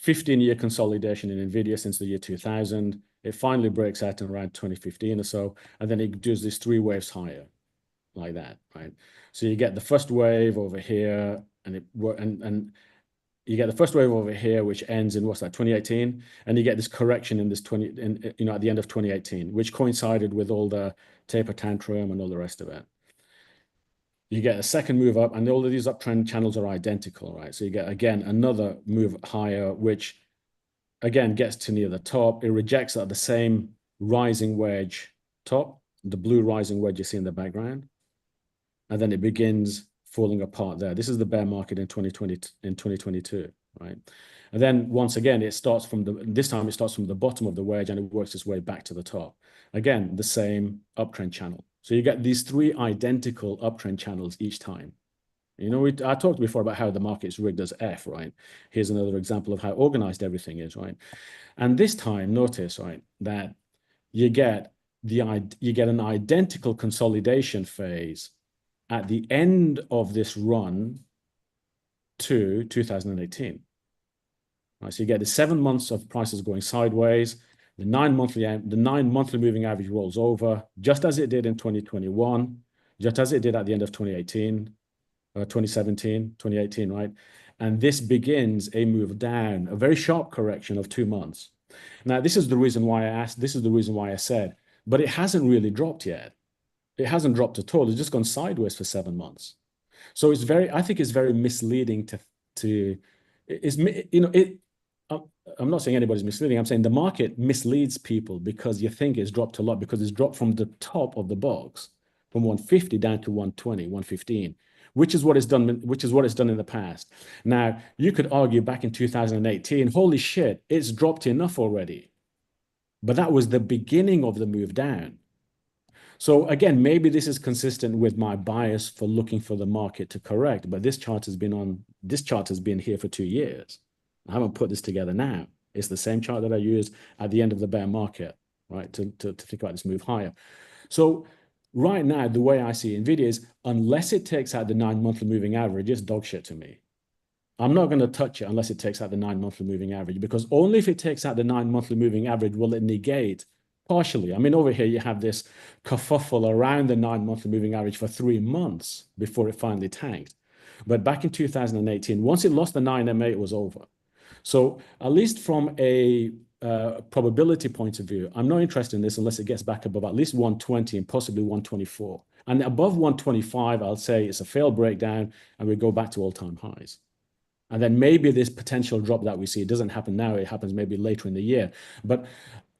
15-year consolidation in Nvidia since the year 2000. It finally breaks out in around 2015 or so, and then it does these 3 waves higher. like that, right? So you get the first wave over here, and you get the first wave over here, which ends in what's that, 2018, and you get this correction in this at the end of 2018, which coincided with all the taper tantrum and all the rest of it. You get a second move up, and all of these uptrend channels are identical, right? So you get again another move higher, which again gets to near the top. It rejects at the same rising wedge top, the blue rising wedge you see in the background, and then it begins falling apart there. This is the bear market in 2022, right? And then once again, this time it starts from the bottom of the wedge and it works its way back to the top. Again, the same uptrend channel. So you get these three identical uptrend channels each time. I talked before about how the market's rigged as F, right? Here's another example of how organized everything is, right? And this time, notice, right, that you get an identical consolidation phase at the end of this run to 2018. Right, so you get the 7 months of prices going sideways. The nine monthly moving average rolls over, just as it did in 2021, just as it did at the end of 2018, 2017, 2018, right? And this begins a move down, a very sharp correction of 2 months. Now, this is the reason why I said, but it hasn't really dropped yet. It hasn't dropped at all. It's just gone sideways for 7 months. So I think it's very misleading I'm not saying anybody's misleading. I'm saying the market misleads people because you think it's dropped a lot, because it's dropped from the top of the box from 150 down to 120, 115, which is what it's done in the past. Now, you could argue back in 2018, holy shit, it's dropped enough already. But that was the beginning of the move down. So again, maybe this is consistent with my bias for looking for the market to correct, but this chart has been here for 2 years. I haven't put this together now. It's the same chart that I used at the end of the bear market, right, to think about this move higher. So right now, the way I see NVIDIA is, unless it takes out the 9 monthly moving average, it's dog shit to me. I'm not going to touch it unless it takes out the 9 monthly moving average, because only if it takes out the 9 monthly moving average will it negate partially. I mean, over here, you have this kerfuffle around the 9 monthly moving average for 3 months before it finally tanked. But back in 2018, once it lost the 9MA, it was over. So at least from a probability point of view, I'm not interested in this unless it gets back above at least 120 and possibly 124. And above 125, I'll say it's a failed breakdown and we go back to all-time highs. And then maybe this potential drop that we see, it doesn't happen now, it happens maybe later in the year. But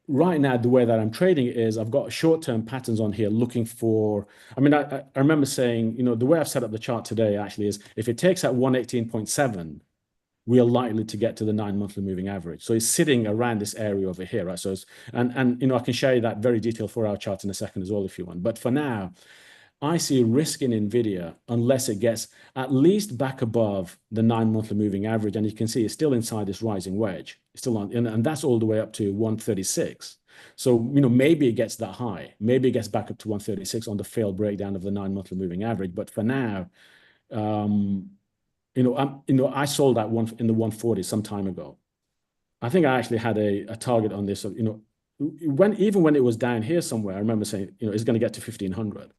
right now, the way that I'm trading is I've got short-term patterns on here looking for, I remember saying, the way I've set up the chart today actually is if it takes out 118.7, we are likely to get to the 9 monthly moving average. So it's sitting around this area over here, right? So I can show you that very detailed 4-hour chart in a second as well if you want. But for now, I see risk in NVIDIA unless it gets at least back above the 9 monthly moving average. And you can see it's still inside this rising wedge. It's still on, and that's all the way up to 136. So, maybe it gets that high. Maybe it gets back up to 136 on the failed breakdown of the 9 monthly moving average. But for now, I sold that one in the 140 some time ago. I think I actually had a target on this of, even when it was down here somewhere, I remember saying, it's going to get to 1500.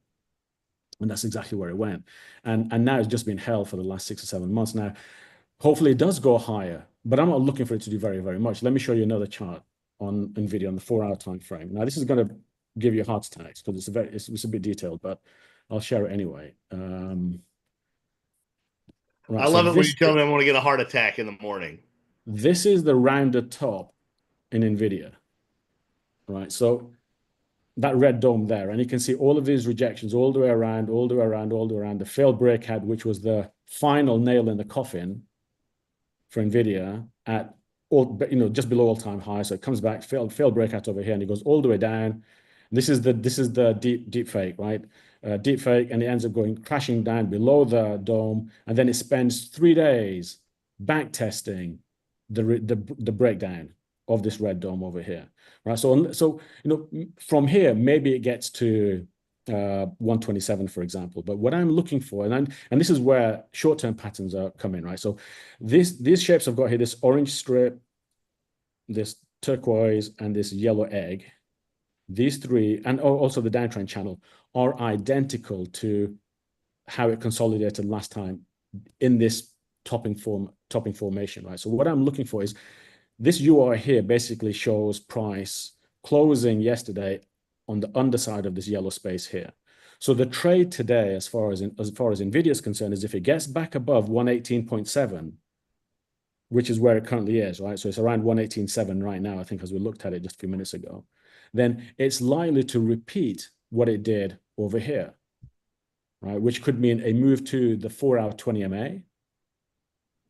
And that's exactly where it went. And now it's just been held for the last 6 or 7 months. Now, hopefully it does go higher, but I'm not looking for it to do very, very much. Let me show you another chart on NVIDIA on the 4-hour time frame. Now, this is going to give you heart attacks because it's a bit detailed, but I'll share it anyway. Right, I love it when you tell me I'm going to get a heart attack in the morning. This is the rounded top in NVIDIA, right? So that red dome there, and you can see all of these rejections all the way around, all the way around, all the way around. The failed breakout, which was the final nail in the coffin for NVIDIA at just below all-time high. So it comes back, failed breakout over here, and it goes all the way down. This is the deep fake, right? Deep fake, and it ends up going crashing down below the dome, and then it spends 3 days back testing the breakdown of this red dome over here, right? So from here maybe it gets to 127, for example. But what I'm looking for, and this is where short-term patterns are coming, right? So these shapes I've got here, this orange strip, this turquoise, and this yellow egg. these three, and also the downtrend channel, are identical to how it consolidated last time in this topping formation, right? So what I'm looking for is this UI here basically shows price closing yesterday on the underside of this yellow space here. So the trade today, as far as NVIDIA is concerned, is if it gets back above 118.7, which is where it currently is, right? So it's around 118.7 right now, I think, as we looked at it just a few minutes ago. Then it's likely to repeat what it did over here, right? Which could mean a move to the 4-hour 20 MA,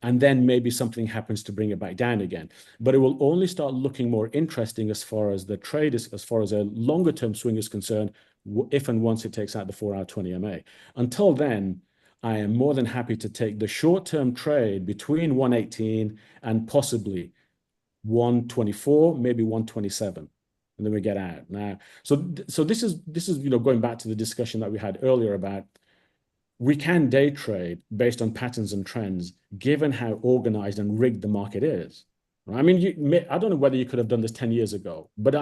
and then maybe something happens to bring it back down again. But it will only start looking more interesting as far as the trade is, as far as a longer term swing is concerned, if and once it takes out the 4-hour 20 MA. Until then, I am more than happy to take the short-term trade between 118 and possibly 124, maybe 127, and then we get out. Now, so this is going back to the discussion that we had earlier about we can day trade based on patterns and trends, given how organized and rigged the market is. I mean, I don't know whether you could have done this 10 years ago, but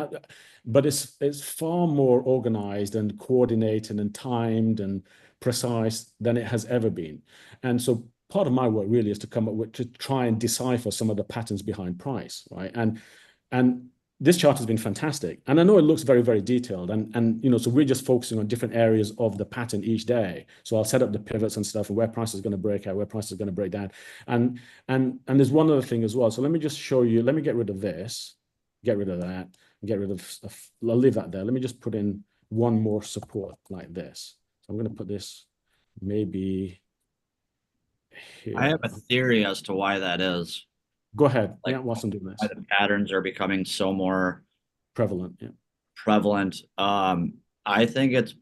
it's far more organized and coordinated and timed and precise than it has ever been. And so part of my work really is to come up with, to try and decipher some of the patterns behind price, right? And this chart has been fantastic. And I know it looks very, very detailed. And so we're just focusing on different areas of the pattern each day. So I'll set up the pivots and stuff and where price is going to break out, where price is going to break down. And there's one other thing as well. So let me just show you, let me get rid of this, get rid of that, get rid of stuff. I'll leave that there. Let me just put in one more support like this. So I'm going to put this maybe here. I have a theory as to why that is. Go ahead. Like, yeah, whilst I'm doing why this. the patterns are becoming so more Prevalent. Yeah. prevalent. I think it's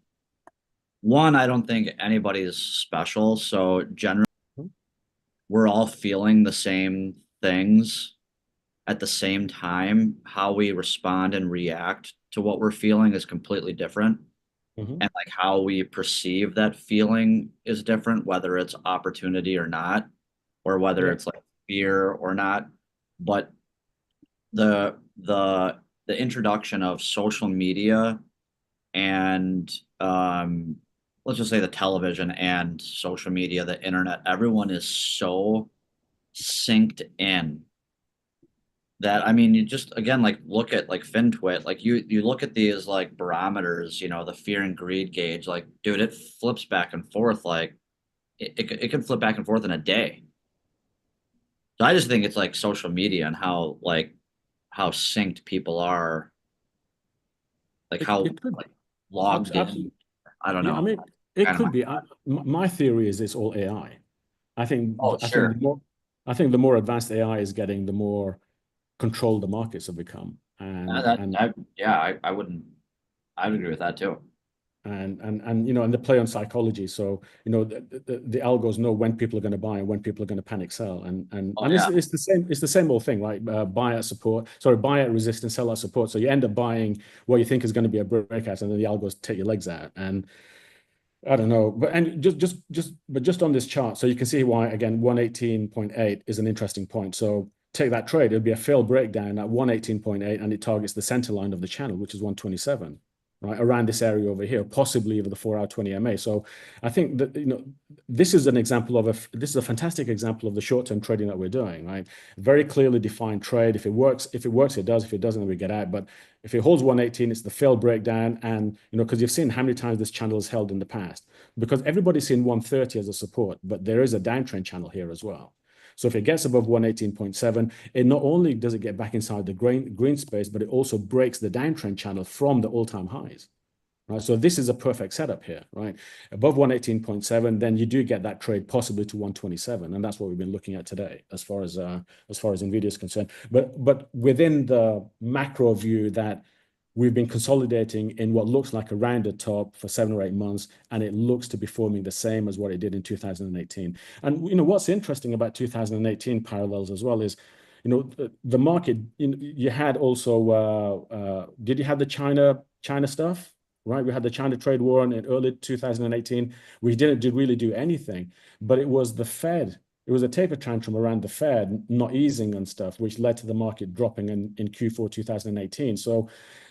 one, I don't think anybody's special. So generally, we're all feeling the same things at the same time. How we respond and react to what we're feeling is completely different. Mhm. And like how we perceive that feeling is different, whether it's opportunity or not, or whether Yeah. it's like fear or not. But the introduction of social media and let's just say the television and social media, the internet, everyone is so synced in that, I mean, you just, again, like look at like FinTwit, like you look at these like barometers, the fear and greed gauge, like, dude, it flips back and forth. Like it can flip back and forth in a day. So I just think it's like social media and how synced people are, like how It could like logged in. absolutely. I don't Yeah, I know. mean, it Kind of could be. My theory is it's all AI. I think Oh, I think sure. the more advanced AI is getting, the more controlled the markets have become, I wouldn't. I would agree with that too. and the play on psychology. So the algos know when people are going to buy and when people are going to panic sell, and Oh yeah. it's the same old thing, right? Buy at support, sorry, buy at resistance, sell at support. So you end up buying what you think is going to be a breakout, and then the algos take your legs out. And I don't know, but just on this chart, so you can see why again 118.8 is an interesting point. So take that trade, it'd be a failed breakdown at 118.8, and it targets the center line of the channel, which is 127, right around this area over here, possibly over the 4-hour 20 MA. So I think that this is an example of this is a fantastic example of the short-term trading that we're doing, right? Very clearly defined trade. If it works, it does. If it doesn't, then we get out. But if it holds 118, it's the failed breakdown. And, because you've seen how many times this channel has held in the past, because everybody's seen 130 as a support, but there is a downtrend channel here as well. So if it gets above 118.7, it not only does it get back inside the green space, but it also breaks the downtrend channel from the all-time highs. Right, so this is a perfect setup here, right? Above 118.7, then you do get that trade possibly to 127, and that's what we've been looking at today, as far as NVIDIA is concerned. But within the macro view that we've been consolidating in what looks like a rounded top for 7 or 8 months, and it looks to be forming the same as what it did in 2018. And what's interesting about 2018 parallels as well is, the market. You had also did you have the China stuff? Right, we had the China trade war in early 2018. We didn't really do anything, but it was the Fed. It was a taper tantrum around the Fed not easing and stuff, which led to the market dropping in Q4 2018. So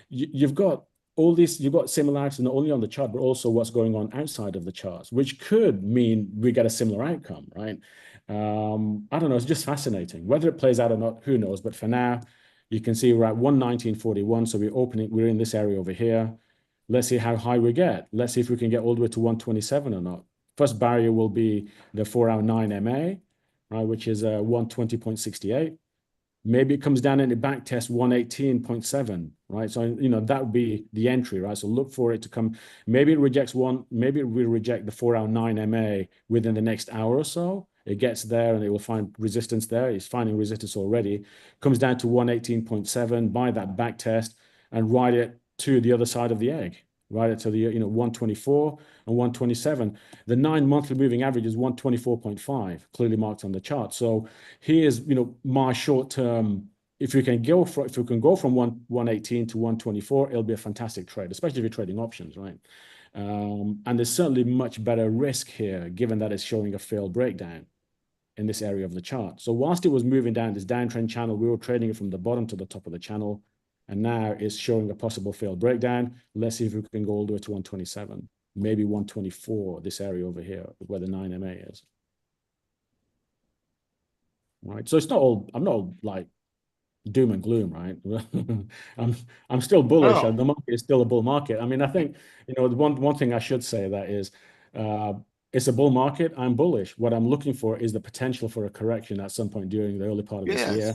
you've got all these, you've got similarities not only on the chart, but also what's going on outside of the charts, which could mean we get a similar outcome, right? I don't know. It's just fascinating. Whether it plays out or not, who knows? But for now, you can see we're at 119.41. So we're in this area over here. Let's see how high we get. Let's see if we can get all the way to 127 or not. First barrier will be the 4-hour 9 MA, right, which is 120.68. Maybe it comes down and it back tests 118.7, right? So, that would be the entry, right? So look for it to come. Maybe it rejects maybe it will reject the 4-hour 9 MA within the next hour or so. It gets there and it will find resistance there. It's finding resistance already. Comes down to 118.7, buy that back test and ride it to the other side of the egg. Ride it to the 124 and 127. The 9 monthly moving average is 124.5, clearly marked on the chart. So here's my short term. If we can go from 118 to 124, it'll be a fantastic trade, especially if you're trading options, right? And there's certainly much better risk here, given that it's showing a failed breakdown in this area of the chart. So whilst it was moving down this downtrend channel, we were trading it from the bottom to the top of the channel. And now it's showing a possible failed breakdown. Let's see if we can go all the way to 127, maybe 124, this area over here, where the 9 MA is. Right. So it's not all, I'm not like doom and gloom, right? I'm still bullish, and the market is still a bull market. I mean, I think, one thing I should say that is, it's a bull market. I'm bullish. What I'm looking for is the potential for a correction at some point during the early part of this year.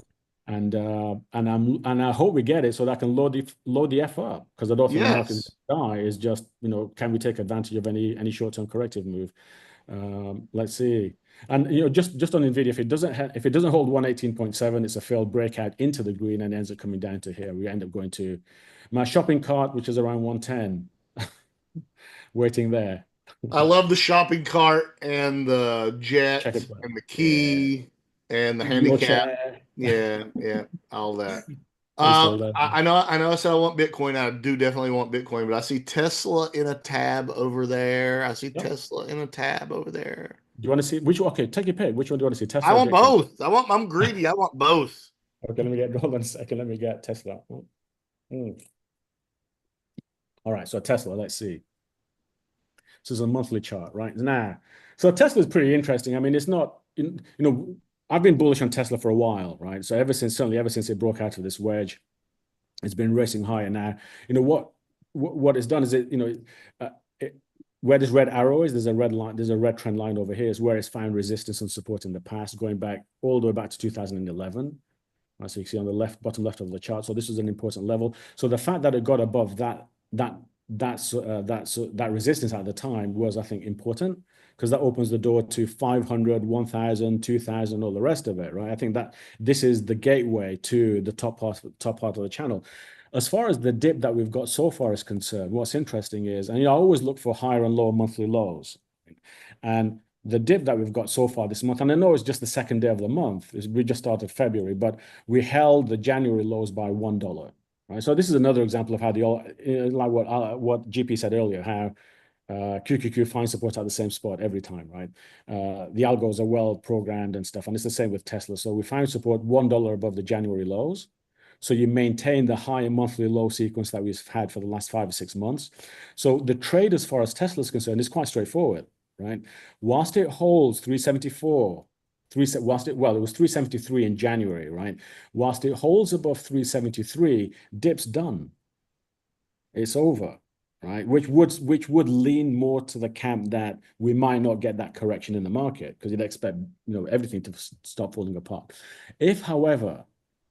And I hope we get it so that I can load the F up, because I don't think the market is die. Is just, can we take advantage of any short-term corrective move? Let's see. And just on NVIDIA, if it doesn't hold 118.7, it's a failed breakout into the green and ends up coming down to here. We end up going to my shopping cart, which is around 110, waiting there. I love the shopping cart and the jet and the key and the handicap. Yeah, all that. I know I said I want Bitcoin. I do definitely want Bitcoin, but I see Tesla in a tab over there. I see Tesla in a tab over there. Do you want to see which one? Okay, take your pick. Which one do you want to see? Tesla. I want both. I'm greedy. I want both. Okay, hold on a second. Let me get Tesla. All right, so Tesla, let's see. So it's a monthly chart, right? Now, so Tesla is pretty interesting. I mean, it's not, I've been bullish on Tesla for a while, right? So ever since it broke out of this wedge, it's been racing higher. Now, what it's done is where this red arrow is, there's a red line, there's a red trend line over here, is where it's found resistance and support in the past, going back all the way back to 2011. Right, so you can see on the bottom left of the chart. So this was an important level. So the fact that it got above that resistance at the time was, I think, important, because that opens the door to 500, 1,000, 2,000, all the rest of it, right? I think that this is the gateway to the top part of the channel. As far as the dip that we've got so far is concerned, what's interesting is, and I always look for higher and lower monthly lows, and the dip that we've got so far this month, and I know it's just the second day of the month, we just started February, but we held the January lows by $1. Right? So this is another example of how like what GP said earlier, how QQQ finds support at the same spot every time, right? The algos are well programmed and stuff, and it's the same with Tesla. So we found support $1 above the January lows. So you maintain the higher monthly low sequence that we've had for the last 5 or 6 months. So the trade, as far as Tesla is concerned, is quite straightforward, right? Whilst it holds 374, it was 373 in January, right? Whilst it holds above 373, dip's done. It's over, right? Which would lean more to the camp that we might not get that correction in the market, because you'd expect everything to stop falling apart. If, however,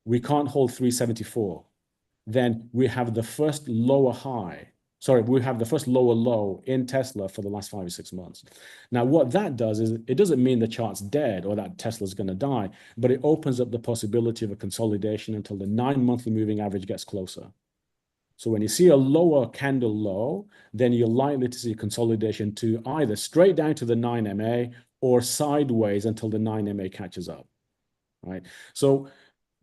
we can't hold 374, then we have the first lower low in Tesla for the last 5 or 6 months. Now, what that does is, it doesn't mean the chart's dead or that Tesla's going to die, but it opens up the possibility of a consolidation until the 9 monthly moving average gets closer. So when you see a lower candle low, then you're likely to see consolidation to either straight down to the 9 MA or sideways until the 9 MA catches up, right? So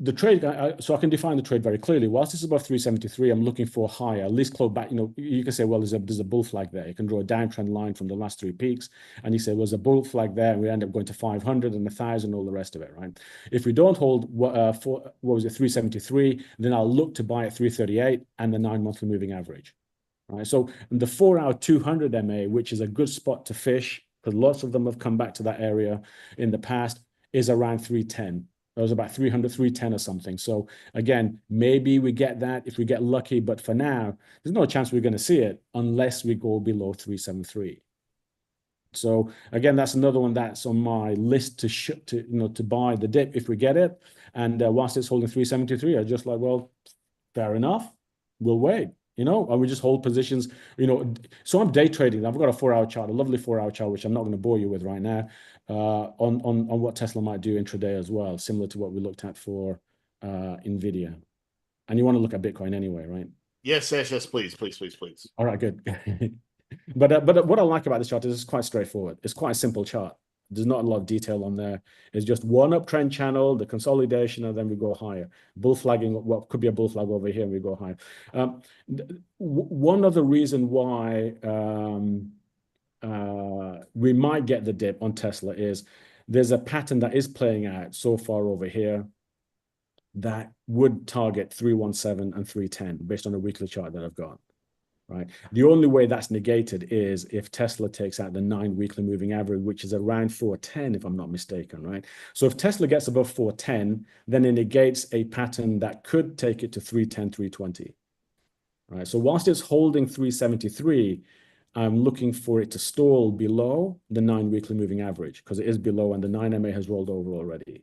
the trade, so I can define the trade very clearly. Whilst it's above 373, I'm looking for higher, at least close back. You can say, well, there's a bull flag there. You can draw a downtrend line from the last 3 peaks, and you say, well, there's a bull flag there, and we end up going to 500 and 1,000, all the rest of it, right? If we don't hold 373, then I'll look to buy at 338 and the 9 monthly moving average. right? So the 4-hour 200 MA, which is a good spot to fish, because lots of them have come back to that area in the past, is around 310. It was about 300, 310 or something. So again, maybe we get that if we get lucky, but for now, there's no chance we're going to see it unless we go below 373. So again, that's another one that's on my list to buy the dip if we get it. And whilst it's holding 373, I just like, well, fair enough. We'll wait. And we just hold positions. So I'm day trading. I've got a 4-hour chart, a lovely 4-hour chart, which I'm not going to bore you with right now, on what Tesla might do intraday as well, similar to what we looked at for NVDA. And you want to look at Bitcoin anyway, right? Yes, please, please, please, please. All right, good. But what I like about this chart is it's quite straightforward. It's quite a simple chart. There's not a lot of detail on there. It's just one uptrend channel, the consolidation, and then we go higher. Bull flagging, what could be a bull flag over here, and we go higher. One of the reason why we might get the dip on Tesla is there's a pattern that is playing out so far over here that would target 317 and 310 based on a weekly chart that I've got. Right. The only way that's negated is if Tesla takes out the 9 weekly moving average, which is around 410, if I'm not mistaken. Right. So if Tesla gets above 410, then it negates a pattern that could take it to 310, 320. Right. So whilst it's holding 373, I'm looking for it to stall below the 9 weekly moving average because it is below and the 9 MA has rolled over already.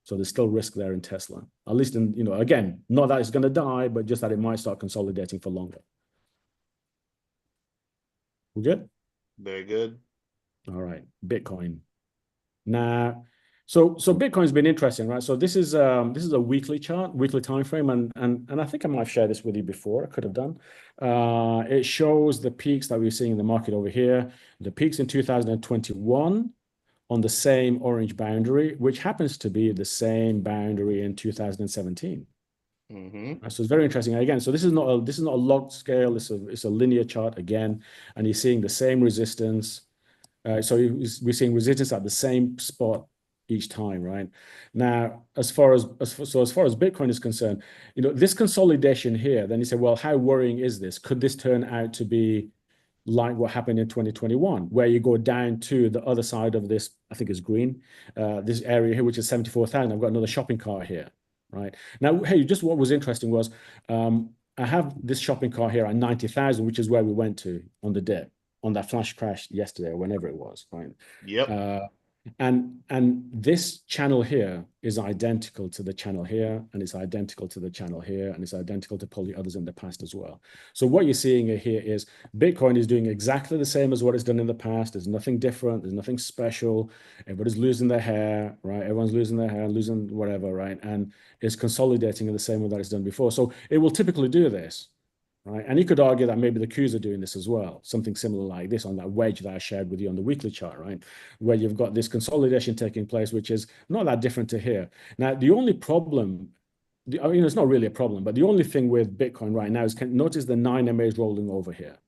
So there's still risk there in Tesla, at least in, again, not that it's going to die, but just that it might start consolidating for longer. We good? Very good. All right, Bitcoin. Now, so Bitcoin's been interesting, right? So this is a weekly chart, weekly time frame, and I think I might have shared this with you before. I could have done. It shows the peaks that we're seeing in the market over here. The peaks in 2021 on the same orange boundary, which happens to be the same boundary in 2017. Mm-hmm. So it's very interesting. Again, so this is not a log scale. It's a linear chart again, and you're seeing the same resistance. So we're seeing resistance at the same spot each time, right? Now, as far as Bitcoin is concerned, this consolidation here. Then you say, well, how worrying is this? Could this turn out to be like what happened in 2021, where you go down to the other side of this? I think it's green. This area here, which is 74,000. I've got another shopping cart here. Right now, hey, just what was interesting was I have this shopping cart here at 90,000, which is where we went to on the dip, on that flash crash yesterday or whenever it was, right? Yep. And this channel here is identical to the channel here, and it's identical to the channel here, and it's identical to probably others in the past as well. So what you're seeing here is Bitcoin is doing exactly the same as what it's done in the past. There's nothing different. There's nothing special. Everybody's losing their hair, right? Everyone's losing their hair, losing whatever, right? And it's consolidating in the same way that it's done before. So it will typically do this. Right. And you could argue that maybe the Qs are doing this as well, something similar like this on that wedge that I shared with you on the weekly chart, right? Where you've got this consolidation taking place, which is not that different to here. Now, the only problem, it's not really a problem, but the only thing with Bitcoin right now is notice the 9 MA is rolling over here.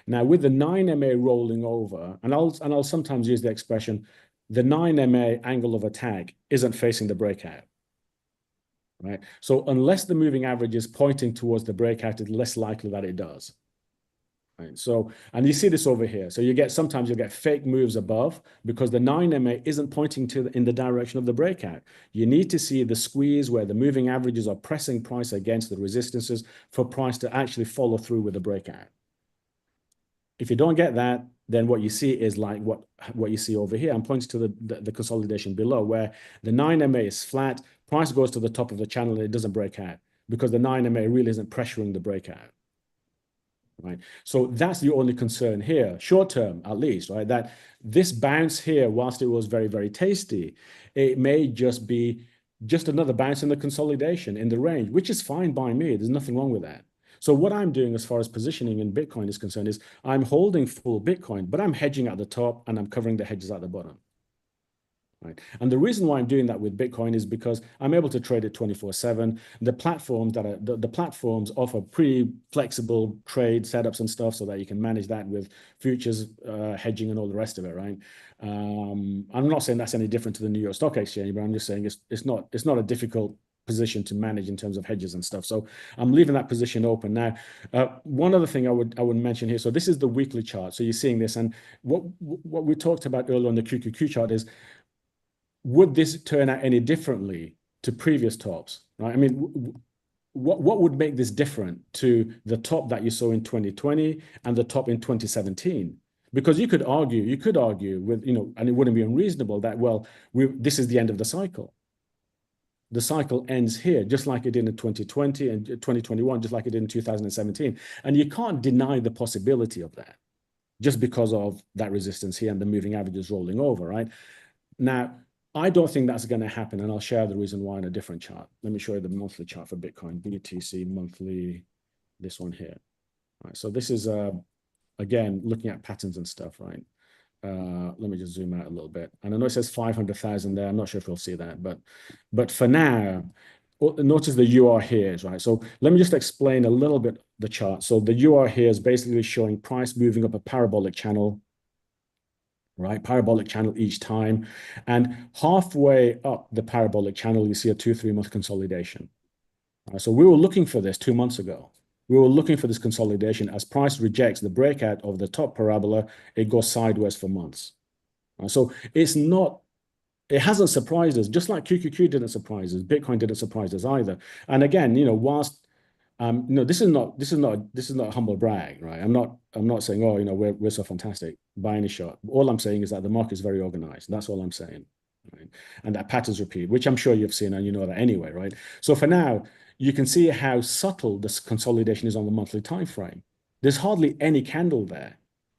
Now, with the 9 MA rolling over, and I'll sometimes use the expression, the 9 MA angle of attack isn't facing the breakout. Right. So unless the moving average is pointing towards the breakout, it's less likely that it does. Right. So, and you see this over here. So sometimes you'll get fake moves above because the 9 MA isn't pointing in the direction of the breakout. You need to see the squeeze where the moving averages are pressing price against the resistances for price to actually follow through with the breakout. If you don't get that, then what you see is like what you see over here. I'm pointing to the consolidation below where the 9 MA is flat, price goes to the top of the channel and it doesn't break out because the 9 MA really isn't pressuring the breakout. Right. So that's the only concern here, short term at least, right? That this bounce here, whilst it was very, very tasty, it may just be just another bounce in the consolidation in the range, which is fine by me. There's nothing wrong with that. So what I'm doing as far as positioning in Bitcoin is concerned is I'm holding full Bitcoin, but I'm hedging at the top and I'm covering the hedges at the bottom. Right. And the reason why I'm doing that with Bitcoin is because I'm able to trade it 24/7. The platforms offer pretty flexible trade setups and stuff so that you can manage that with futures, hedging and all the rest of it, right? I'm not saying that's any different to the New York Stock Exchange, but I'm just saying it's not a difficult position to manage in terms of hedges and stuff. So I'm leaving that position open now. One other thing I would mention here. So this is the weekly chart. So you're seeing this, and what we talked about earlier on the QQQ chart is, would this turn out any differently to previous tops? Right? I mean, what would make this different to the top that you saw in 2020 and the top in 2017? Because you could argue with, and it wouldn't be unreasonable that, well, this is the end of the cycle. The cycle ends here, just like it did in 2020 and 2021, just like it did in 2017. And you can't deny the possibility of that just because of that resistance here and the moving averages rolling over, right? Now, I don't think that's going to happen, and I'll share the reason why in a different chart. Let me show you the monthly chart for Bitcoin, BTC monthly, this one here. All right, so this is, again, looking at patterns and stuff, right? Let me just zoom out a little bit. And I know it says 500,000 there. I'm not sure if you'll see that, but for now, notice the UR here is right. So let me just explain a little bit the chart. So the UR here is basically showing price moving up a parabolic channel, right? Parabolic channel each time. And halfway up the parabolic channel, you see a 2-3 month consolidation. So we were looking for this 2 months ago. We were looking for this consolidation. As price rejects the breakout of the top parabola, it goes sideways for months. So it hasn't surprised us, just like QQQ didn't surprise us, Bitcoin didn't surprise us either. And again, whilst this is not a humble brag, right? I'm not saying, oh, we're so fantastic by any shot. All I'm saying is that the market is very organized. That's all I'm saying, right? And that patterns repeat, which I'm sure you've seen, and you know that anyway, right? So for now, you can see how subtle this consolidation is on the monthly time frame. There's hardly any candle there.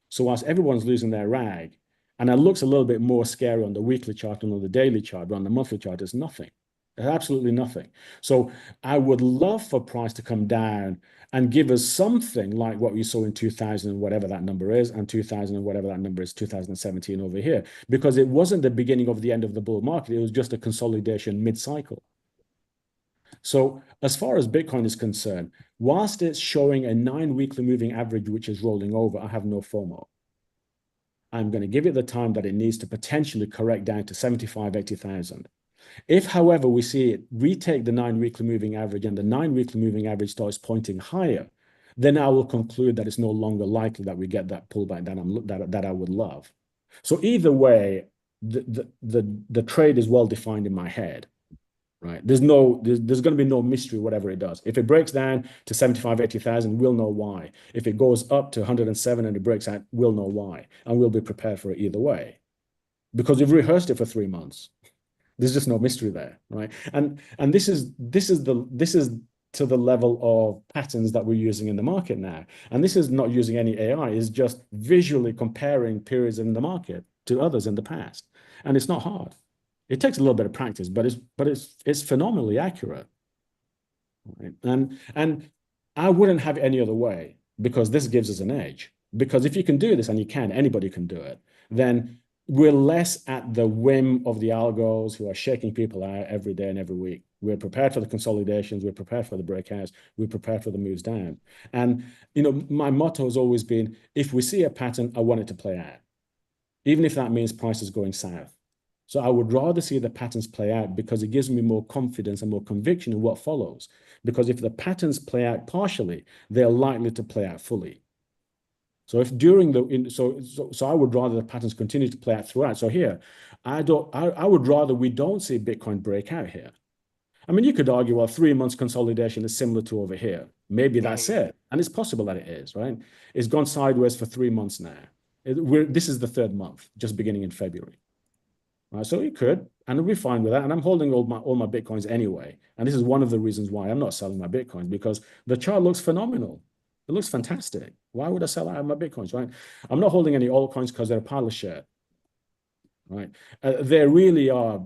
So whilst everyone's losing their rag, and it looks a little bit more scary on the weekly chart and on the daily chart, but on the monthly chart, there's nothing. There's absolutely nothing. So I would love for price to come down and give us something like what we saw in 2000, whatever that number is, and 2000 and whatever that number is, 2017 over here, because it wasn't the beginning of the end of the bull market. It was just a consolidation mid-cycle. So as far as Bitcoin is concerned, whilst it's showing a 9 weekly moving average, which is rolling over, I have no FOMO. I'm going to give it the time that it needs to potentially correct down to 75, 80,000. If, however, we see it retake the 9 weekly moving average and the 9 weekly moving average starts pointing higher, then I will conclude that it's no longer likely that we get that pullback that I would love. So either way, the trade is well defined in my head. Right. There's going to be no mystery, whatever it does. If it breaks down to 75, 80,000, we'll know why. If it goes up to 107 and it breaks out, we'll know why. And we'll be prepared for it either way. Because we've rehearsed it for 3 months. There's just no mystery there, right? And this is to the level of patterns that we're using in the market now. And this is not using any AI, it's just visually comparing periods in the market to others in the past. And it's not hard. It takes a little bit of practice, but it's phenomenally accurate. Right? And I wouldn't have it any other way, because this gives us an edge. Because if you can do this, and anybody can do it, then we're less at the whim of the algos who are shaking people out every day and every week. We're prepared for the consolidations, we're prepared for the breakouts, we're prepared for the moves down. And my motto has always been, if we see a pattern, I want it to play out, even if that means price is going south. So I would rather see the patterns play out, because it gives me more confidence and more conviction in what follows. Because if the patterns play out partially, they're likely to play out fully. So if so I would rather the patterns continue to play out throughout. So here, I would rather we don't see Bitcoin break out here. I mean, you could argue, well, 3 months consolidation is similar to over here. Maybe that's it. And it's possible that it is, right? It's gone sideways for 3 months now. This is the 3rd month, just beginning in February. Right, so you could, and we'll be fine with that. And I'm holding all my Bitcoins anyway. And this is one of the reasons why I'm not selling my Bitcoins, because the chart looks phenomenal. It looks fantastic. Why would I sell out of my Bitcoins, right? I'm not holding any altcoins because they're a pile of shit, right? They really are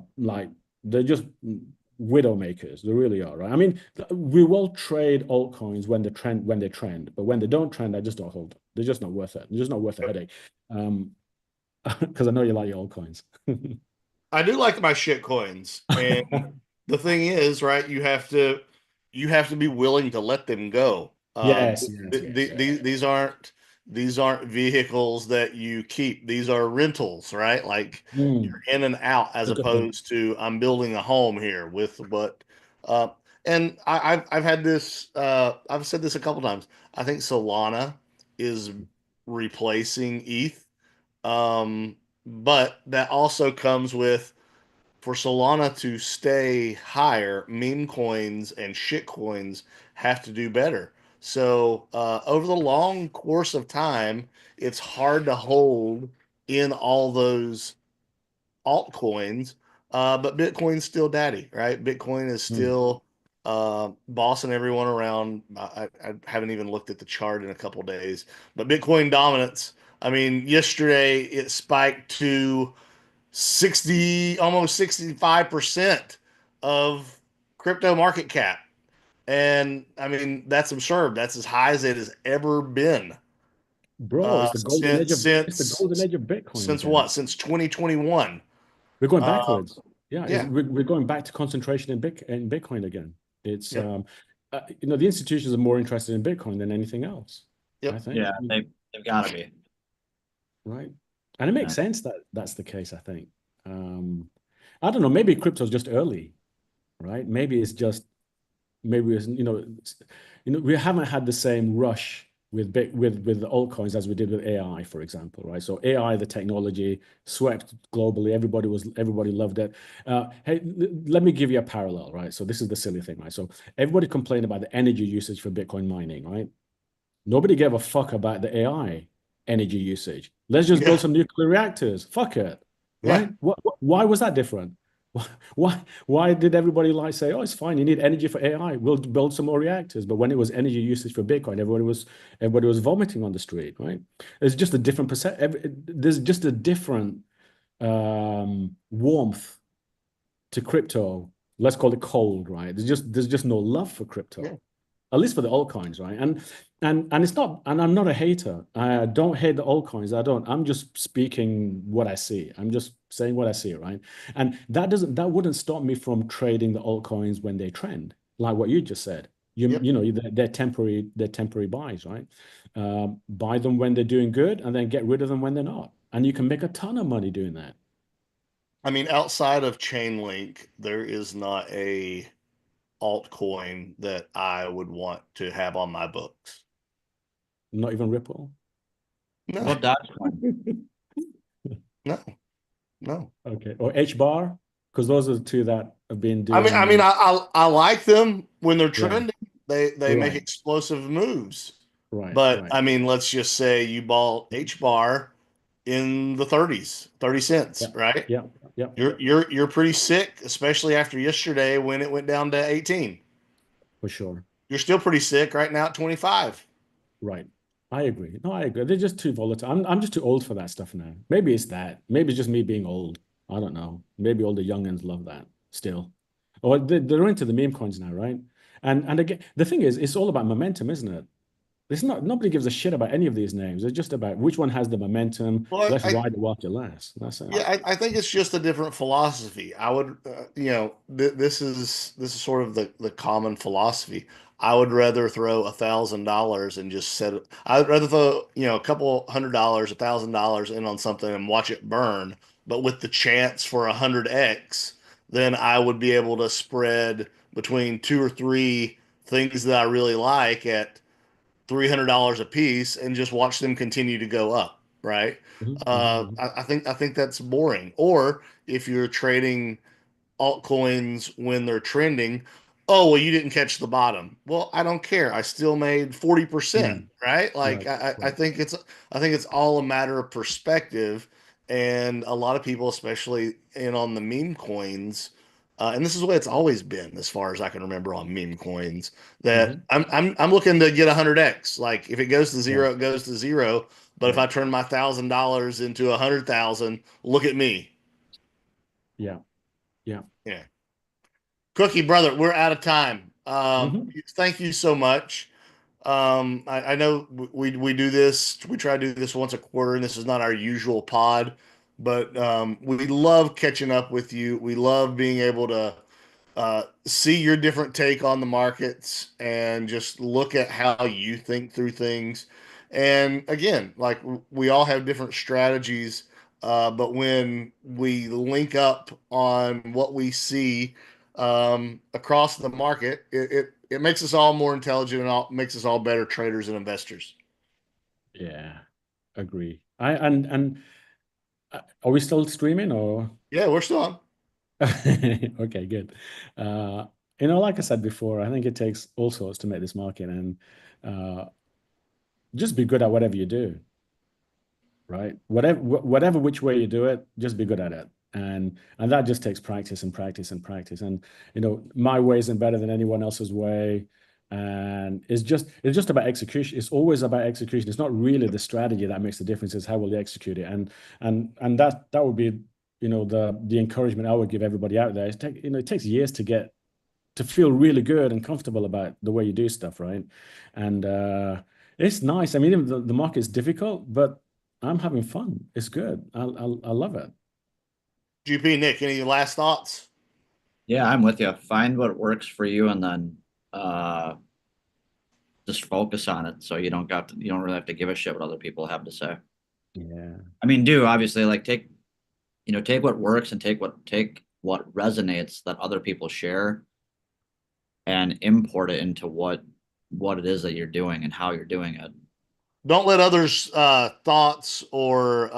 they're just widow makers. They really are, right? I mean, we will trade altcoins when they trend, but when they don't trend, I just don't hold them. They're just not worth it. They're just not worth the headache. Because I know you like your altcoins. I do like my shit coins, and the thing is, right? You have to be willing to let them go. Yes. These aren't vehicles that you keep. These are rentals, right? Like you're in and out, as That's a good point. opposed to I'm building a home here with what Uh, and I've had this I've said this a couple times. I think Solana is replacing ETH. But that also comes with for Solana to stay higher, meme coins and shit coins have to do better. So over the long course of time, it's hard to hold in all those altcoins, but Bitcoin's still daddy, right? Bitcoin is Hmm. still bossing everyone around. I haven't even looked at the chart in a couple days, but Bitcoin dominance. I mean, yesterday it spiked to 60, almost 65% of crypto market cap. And I mean, that's absurd. That's as high as it has ever been Bro, it's the golden age since of it's the golden age of Bitcoin since again. what? Since 2021. We're going Uh, backwards. Yeah, yeah, we're going back to concentration in Bitcoin again. It's yep, the institutions are more interested in Bitcoin than anything else, I yep. think. Yeah, they've got to be. Right. And it makes Yeah. sense that that's the case, I think. Um, I don't know, maybe crypto's just early, right? Maybe it's, we haven't had the same rush with the altcoins as we did with AI, for example, right? So AI, the technology swept globally. Everybody loved it. Hey, let me give you a parallel, right? So this is the silly thing, right? So everybody complained about the energy usage for Bitcoin mining, right? Nobody gave a fuck about the AI energy usage. Let's just build Yeah, some nuclear reactors. Fuck it, yeah. right? Why was that different? Why did everybody like say, oh, it's fine, you need energy for AI, we'll build some more reactors. But when it was energy usage for Bitcoin, everybody was vomiting on the street, right? It's just a different percent. There's just a different warmth to crypto. Let's call it cold, right? There's just no love for Yeah. crypto, at least for the altcoins, right? And it's not, and I'm not a hater. I don't hate the altcoins. I don't. I'm just speaking what I see. I'm just saying what I see, right? And that wouldn't stop me from trading the altcoins when they trend, like what you just said. You Yep. you know they're temporary buys, right? Buy them when they're doing good, and then get rid of them when they're not. And you can make a ton of money doing that. I mean, outside of Chainlink, there is not a altcoin that I would want to have on my books. Not even Ripple. No, What about Dogecoin? no, no. Okay. Or H bar, because those are the two that have been I mean, doing. I like them when they're Yeah. trending. They make Right. explosive moves. Right. But Right. I mean, let's just say you bought H bar in the 30s, 30 Yeah. cents, right? Yeah. Yeah. You're pretty sick, especially after yesterday when it went down to 18. For sure. You're still pretty sick right now at 25. Right. I agree. No, I agree. They're just too volatile. I'm just too old for that stuff now. Maybe it's that. Maybe it's just me being old. I don't know. Maybe all the youngins love that still. Or they're into the meme coins now, right? And again, the thing is, it's all about momentum, isn't it? It's not, nobody gives a shit about any of these names. It's just about which one has the momentum. Well, Let's ride it while it lasts. That's it. yeah, I think it's just a different philosophy. I would, this is sort of the common philosophy. I would rather throw $1,000 and just set it. I'd rather throw, a couple $100, $1,000 in on something and watch it burn, but with the chance for 100x, then I would be able to spread between two or three things that I really like at $300 a piece and just watch them continue to go up, right? Mhm, mhm, mhm. I think that's boring. Or if you're trading altcoins when they're trending, oh well, you didn't catch the bottom. Well, I don't care. I still made 40%, Mm, right? Like right, I right. think it's all a matter of perspective. And a lot of people, especially in on the meme coins, and this is the way it's always been, as far as I can remember on meme coins, that Mhm. I'm looking to get 100x. Like if it goes to Yeah, zero, it goes to zero. But if right. I turn my $1,000 into 100,000, look at me. Yeah, yeah. Yeah. Cookie brother, we're out of time. Hmm. Thank you so much. I know we do this. We try to do this once a quarter, and this is not our usual pod, but we love catching up with you. We love being able to see your different take on the markets and just look at how you think through things. And again, like we all have different strategies, but when we link up on what we see across the market, it makes us all more intelligent and makes us all better traders and investors. Yeah, agree. Are we still streaming or? Yeah, we're still on. Okay, good. Like I said before, I think it takes all sorts to make this market, and uh, just be good at whatever you do, right? Whatever which way you do it, just be good at it. And that just takes practice and practice and practice. And my way isn't better than anyone else's way. And it's just about execution. It's always about execution. It's not really the strategy that makes the difference, it's how will you execute it. And that would be, the encouragement I would give everybody out there. It takes years to feel really good and comfortable about the way you do stuff, right? And it's nice. I mean, the market's difficult, but I'm having fun. It's good. I love it. GP, Nick, any last thoughts? Yeah, I'm with you. Find what works for you and then just focus on it so you don't really have to give a shit what other people have to say. Yeah. I mean, obviously like take what works and take what resonates that other people share and import it into what it is that you're doing and how you're doing it. Don't let others' thoughts or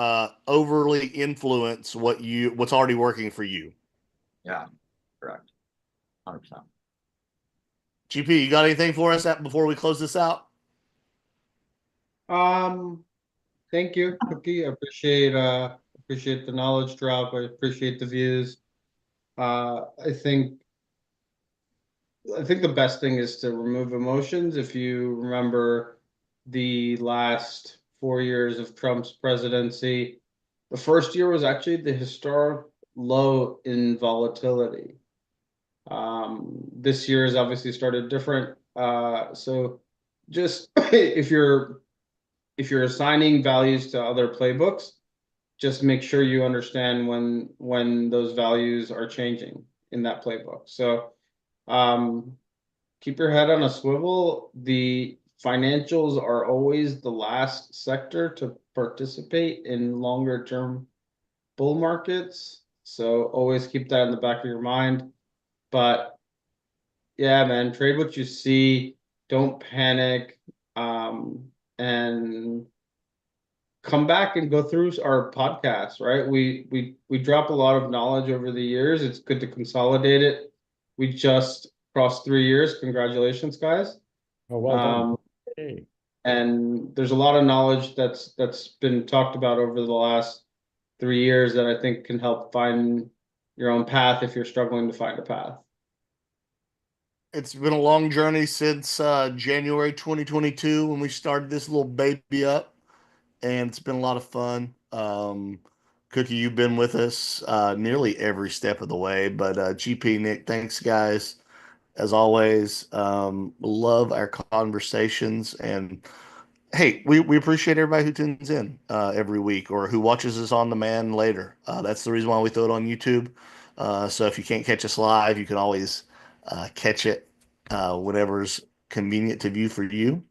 overly influence what's already working for you. Yeah, correct. 100%. GP, you got anything for us before we close this out? Thank you, Cookie. I appreciate the knowledge drop. I appreciate the views. I think the best thing is to remove emotions. If you remember the last 4 years of Trump's presidency, the first year was actually the historic low in volatility. This year has obviously started different. So just if you're assigning values to other playbooks, just make sure you understand when those values are changing in that playbook. So keep your head on a swivel. The financials are always the last sector to participate in longer term bull markets. So always keep that in the back of your mind. But yeah, man, trade what you see. Don't panic. And come back and go through our podcast, right? We drop a lot of knowledge over the years. It's good to consolidate it. We just crossed 3 years. Congratulations, guys. Oh, well done. Um, Hey. and there's a lot of knowledge that's been talked about over the last 3 years that I think can help find your own path if you're struggling to find a path. It's been a long journey since January 2022 when we started this little baby up, and it's been a lot of fun. Cookie, you've been with us nearly every step of the way, but GP, Nick, thanks, guys. As always, love our conversations. And hey, we appreciate everybody who tunes in every week or who watches us on demand later. That's the reason why we throw it on YouTube. So if you can't catch us live, you can always catch it whenever's convenient to view for you.